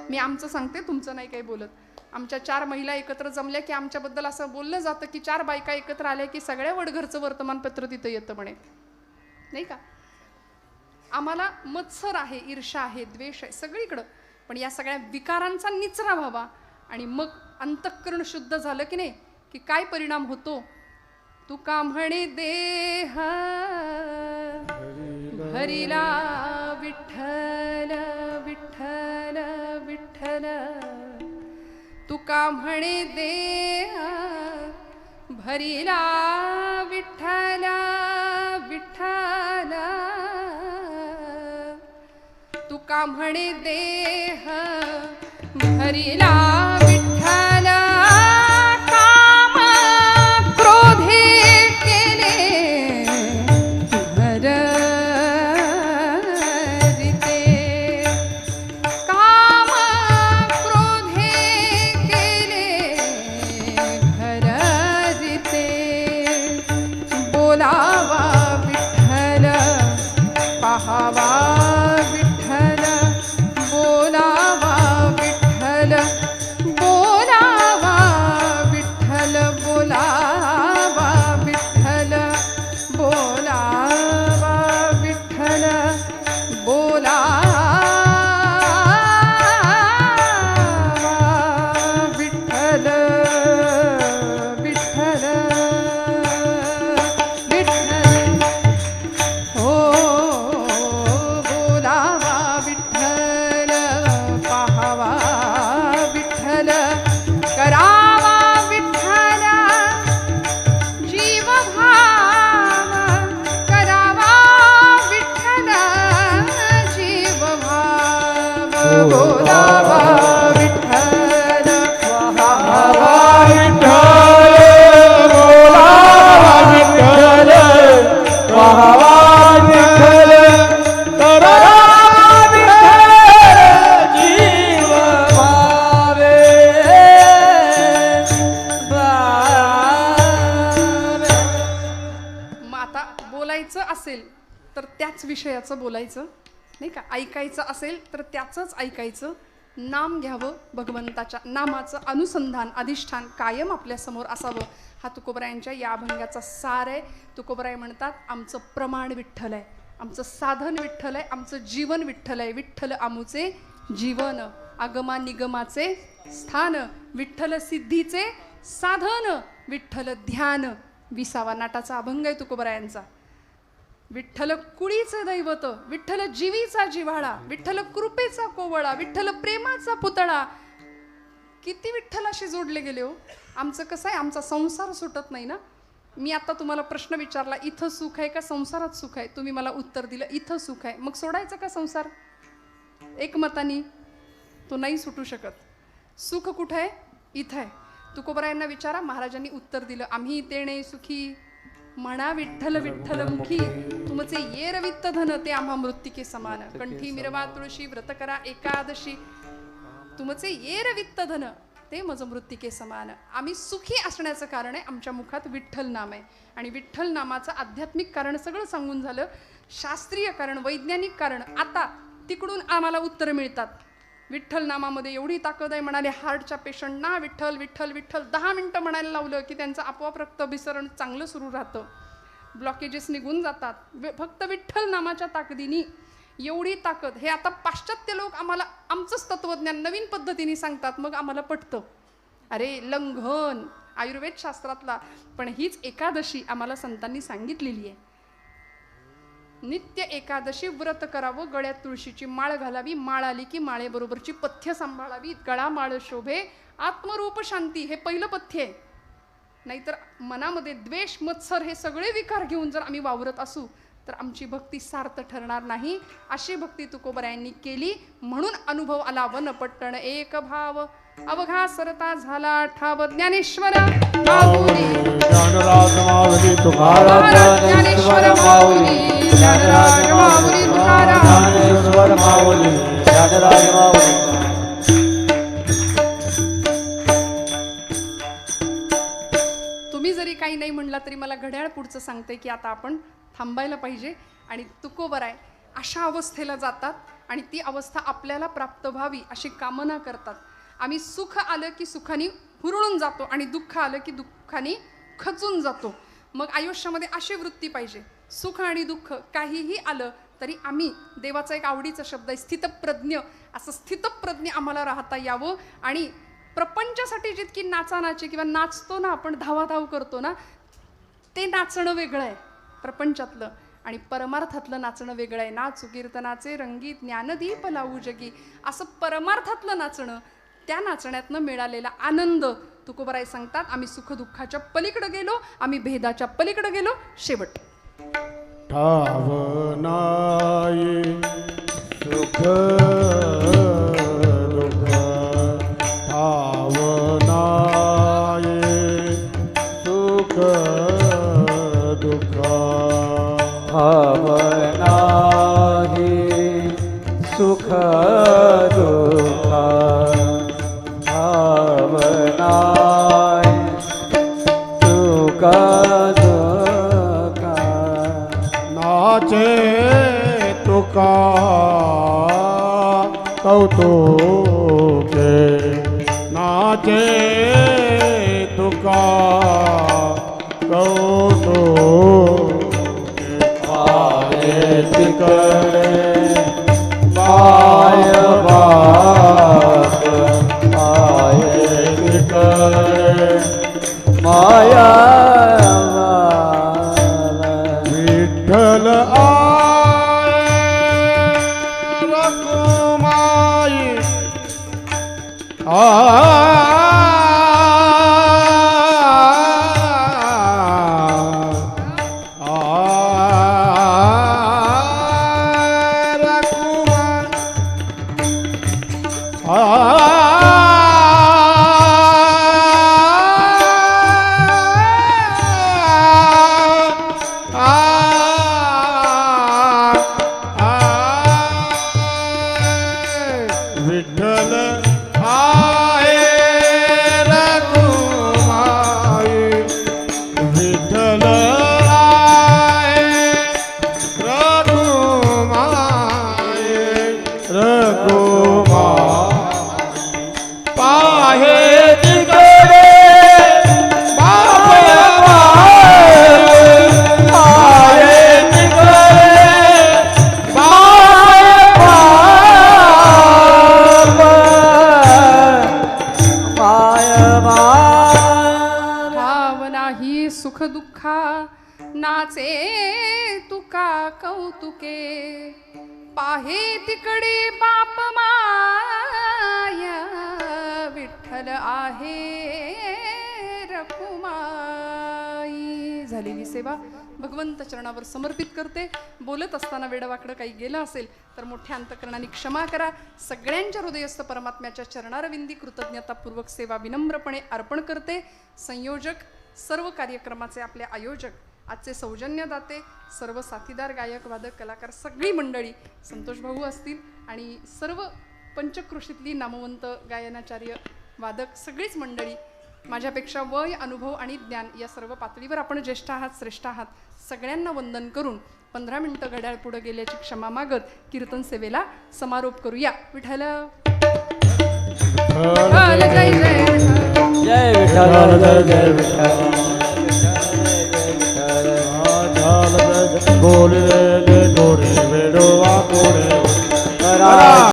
Speaker 1: मी आमचं सांगते, तुमचं नाही काही बोलत. आमच्या 4 महिला एकत्र जमल्या की आमच्याबद्दल असं बोललं जातं की 4 बायका एकत्र आल्या की सगळ्या वडघरचं वर्तमानपत्र तिथं येतं म्हणे, नाही का. आम्हाला मत्सर आहे, ईर्षा आहे, द्वेष आहे सगळीकडं. पण या सगळ्या विकारांचा निचरा व्हावा आणि मग अंतःकरण शुद्ध झालं की नाही की काय परिणाम होतो. तुका म्हणे देह भरिला विठ्ठल विठ्ठल विठ्ठल. तुका म्हणे देह भरिला विठ्ठल विठ्ठल. तुका म्हणे देह भरिला विठ्ठल. काम क्रोधे केले भरिते. काम क्रोधे केले भरिते. बोलावा विठ्ठल पाहावा विठ्ठल. बोलावा विठ्ठल बोलावा विठ्ठल. बोलावा विठ्ठल बोलावा विठ्ठल. बोलावा विठ्ठल विठ्ठल विठ्ठल. हो बोलावा विठ्ठल पाहावा विठ्ठल. करावा विठ्ठल जीव भाव. करावा विठ्ठल जीव भाव. बोलावा विठ्ठल
Speaker 2: पाहावा विठ्ठल. बोलावा विठ्ठल. पाहावा विठ्ठल. करावा विठ्ठल जीव भावे.
Speaker 1: मग आता बोलायचं असेल तर त्याच विषयाचं बोलायचं, नाही का. ऐकायचं असेल तर त्याचंच ऐकायचं. नाम घ्यावं, भगवंताच्या नामाचं अनुसंधान अधिष्ठान कायम आपल्यासमोर असावं. हा तुकोबरायांच्या या अभंगाचा सार आहे. तुकोबराय म्हणतात, आमचं प्रमाण विठ्ठल आहे, आमचं साधन विठ्ठल आहे, आमचं जीवन विठ्ठल आहे. विठ्ठल आमुचे जीवन, आगमा निगमाचे स्थान, विठ्ठल सिद्धीचे साधन, विठ्ठल ध्यान. 20वा नाटाचा अभंग आहे तुकोबरायांचा. विठ्ठल कुळीचं दैवत, विठ्ठल जीवीचा जिव्हाळा, विठ्ठल कृपेचा कोवळा, विठ्ठल प्रेमाचा पुतळा. किती विठ्ठलाशी जोडले गेले हो. आमचं कसं आहे, आमचा संसार सुटत नाही ना. मी आता तुम्हाला प्रश्न विचारला, इथं सुख आहे का संसारात सुख आहे. तुम्ही मला उत्तर दिलं इथं सुख आहे. मग सोडायचं का संसार. एकमतानी तो नाही सुटू शकत. सुख कुठं आहे, इथं आहे. तुकोबरायांना विचारा, महाराजांनी उत्तर दिलं, आम्ही तेणे सुखी म्हणा विठ्ठल विठ्ठल मुखी. तुमचे ये रवित्त धन ते आम्हा मृत्तिके समान. कंठी मिरवा तुळशी व्रत करा एकादशी. तुमचे ये रवित्त धन ते मज मृत्तिके समान. आम्ही सुखी असण्याचं कारण आहे आमच्या मुखात विठ्ठल नाम आहे. आणि विठ्ठल नामाचं आध्यात्मिक कारण सगळं सांगून झालं. शास्त्रीय कारण, वैज्ञानिक कारण आता तिकडून आम्हाला उत्तर मिळतात. विठ्ठल नामामध्ये एवढी ताकद आहे. म्हणाले हार्टच्या पेशंटना विठ्ठल विठ्ठल विठ्ठल 10 मिनटं म्हणायला लावलं की त्यांचं आपोआप रक्ताभिसरण चांगलं सुरू राहतं, ब्लॉकेजेस निघून जातात. फक्त विठ्ठल नामाच्या ताकदीनी एवढी ताकद. हे आता पाश्चात्य लोक आम्हाला आमचंच तत्वज्ञान नवीन पद्धतीने सांगतात, मग आम्हाला पटतं. अरे लंघन आयुर्वेद शास्त्रातला, पण हीच एकादशी आम्हाला संतांनी सांगितलेली आहे. नित्य एकादशी व्रत करावं, गळ्यात तुळशीची माळ घालावी, माळ आली की माळेबरोबरची पथ्य सांभाळावी, गळा माळ शोभे आत्मरूप शांती, हे पहिलं पथ्य आहे. नाहीतर मनामध्ये द्वेष मत्सर हे सगळे विकार घेऊन जर आम्ही वावरत असू तर आमची भक्ती सार्थ ठरणार नाही. अशी भक्ती तुकोबरायांनी केली, म्हणून अनुभव आला वनपट्टण एक भाव. अवघा सरता झाला ठाव ज्ञानेश्वर माऊली,
Speaker 2: ज्ञानराज माऊली तुकाराम,
Speaker 1: ज्ञानेश्वर माऊली, ज्ञानराज माऊली तुकाराम,
Speaker 2: ज्ञानेश्वर माऊली, ज्ञानराज माऊली.
Speaker 1: तुम्ही जरी काही नाही म्हणला तरी मला घड्याळ पुढचं सांगते की आता आपण थांबायला पाहिजे. आणि तुकोबराय अशा अवस्थेला जातात आणि ती अवस्था आपल्याला प्राप्त व्हावी अशी कामना करतात. आम्ही सुख आलं की सुखाने हुरळून जातो आणि दुःख आलं की दुःखाने खचून जातो. मग आयुष्यामध्ये अशी वृत्ती पाहिजे, सुख आणि दुःख काहीही आलं तरी आम्ही, देवाचा एक आवडीचा शब्द आहे स्थितप्रज्ञ, असं स्थितप्रज्ञ आम्हाला राहता यावं. आणि प्रपंचासाठी जितकी नाचानाची किंवा नाचतो ना आपण, धावाधाव करतो ना, ते नाचणं वेगळं आहे प्रपंचातलं, आणि परमार्थातलं नाचणं वेगळं आहे. नाचू कीर्तनाचे रंगीत ज्ञानदीप लावू जगी, असं परमार्थातलं नाचणं, त्या नाचण्यातनं मिळालेला आनंद. तुकोबराय सांगतात आम्ही सुखदुःखाच्या पलीकडे गेलो, आम्ही भेदाच्या पलीकडे गेलो. शेवट
Speaker 2: ठाव नाही सुख दुःख, ठाव नाही सुख दुःख, ठाव नाही सुख दुःख, ठाव नाही सुख दुःख. नाचे तुका कौतुके, नाचे तुका कौतुके. पाये तिकडे पाय बाप, पाये तिकडे माया विठ्ठल आय रखुमाई, विठ्ठल आय रखुमाई, विठ्ठल आय रखुमाई, रखुमाई. पाहे तिकडे बाप पाहे तिकडे बाप
Speaker 1: भाव नाही सुख दुःखा, नाचे तुका कौतुके, पाहे तिकडे बाप माया, विठ्ठल आहे रखुमाई. झालेली सेवा भगवंत चरणावर समर्पित करते. बोलत असताना वेडवाकडं काही गेलं असेल तर मोठ्या अंतकरणाने क्षमा करा. सगळ्यांच्या हृदयस्थ परमात्म्याच्या चरणारविंदी कृतज्ञतापूर्वक सेवा विनम्रपणे अर्पण करते. संयोजक, सर्व कार्यक्रमाचे आपले आयोजक, आजचे सौजन्यदाते, सर्व साथीदार गायक वादक कलाकार, सगळी मंडळी, संतोष भाऊ असतील आणि सर्व पंचक्रोशीतली नामवंत गायनाचार्य वादक, सगळीच मंडळी, माझ्यापेक्षा वय, अनुभव आणि ज्ञान या सर्व पातळीवर आपण ज्येष्ठ आहात, श्रेष्ठ आहात, सगळ्यांना वंदन करून 15 मिनिटं घड्याळ पुढे गेल्याची क्षमा मागत कीर्तन सेवेला समारोप करूया. विठ्ठल विठ्ठल जय जय
Speaker 2: जय विठ्ठल जय जय विठ्ठल. बोल रे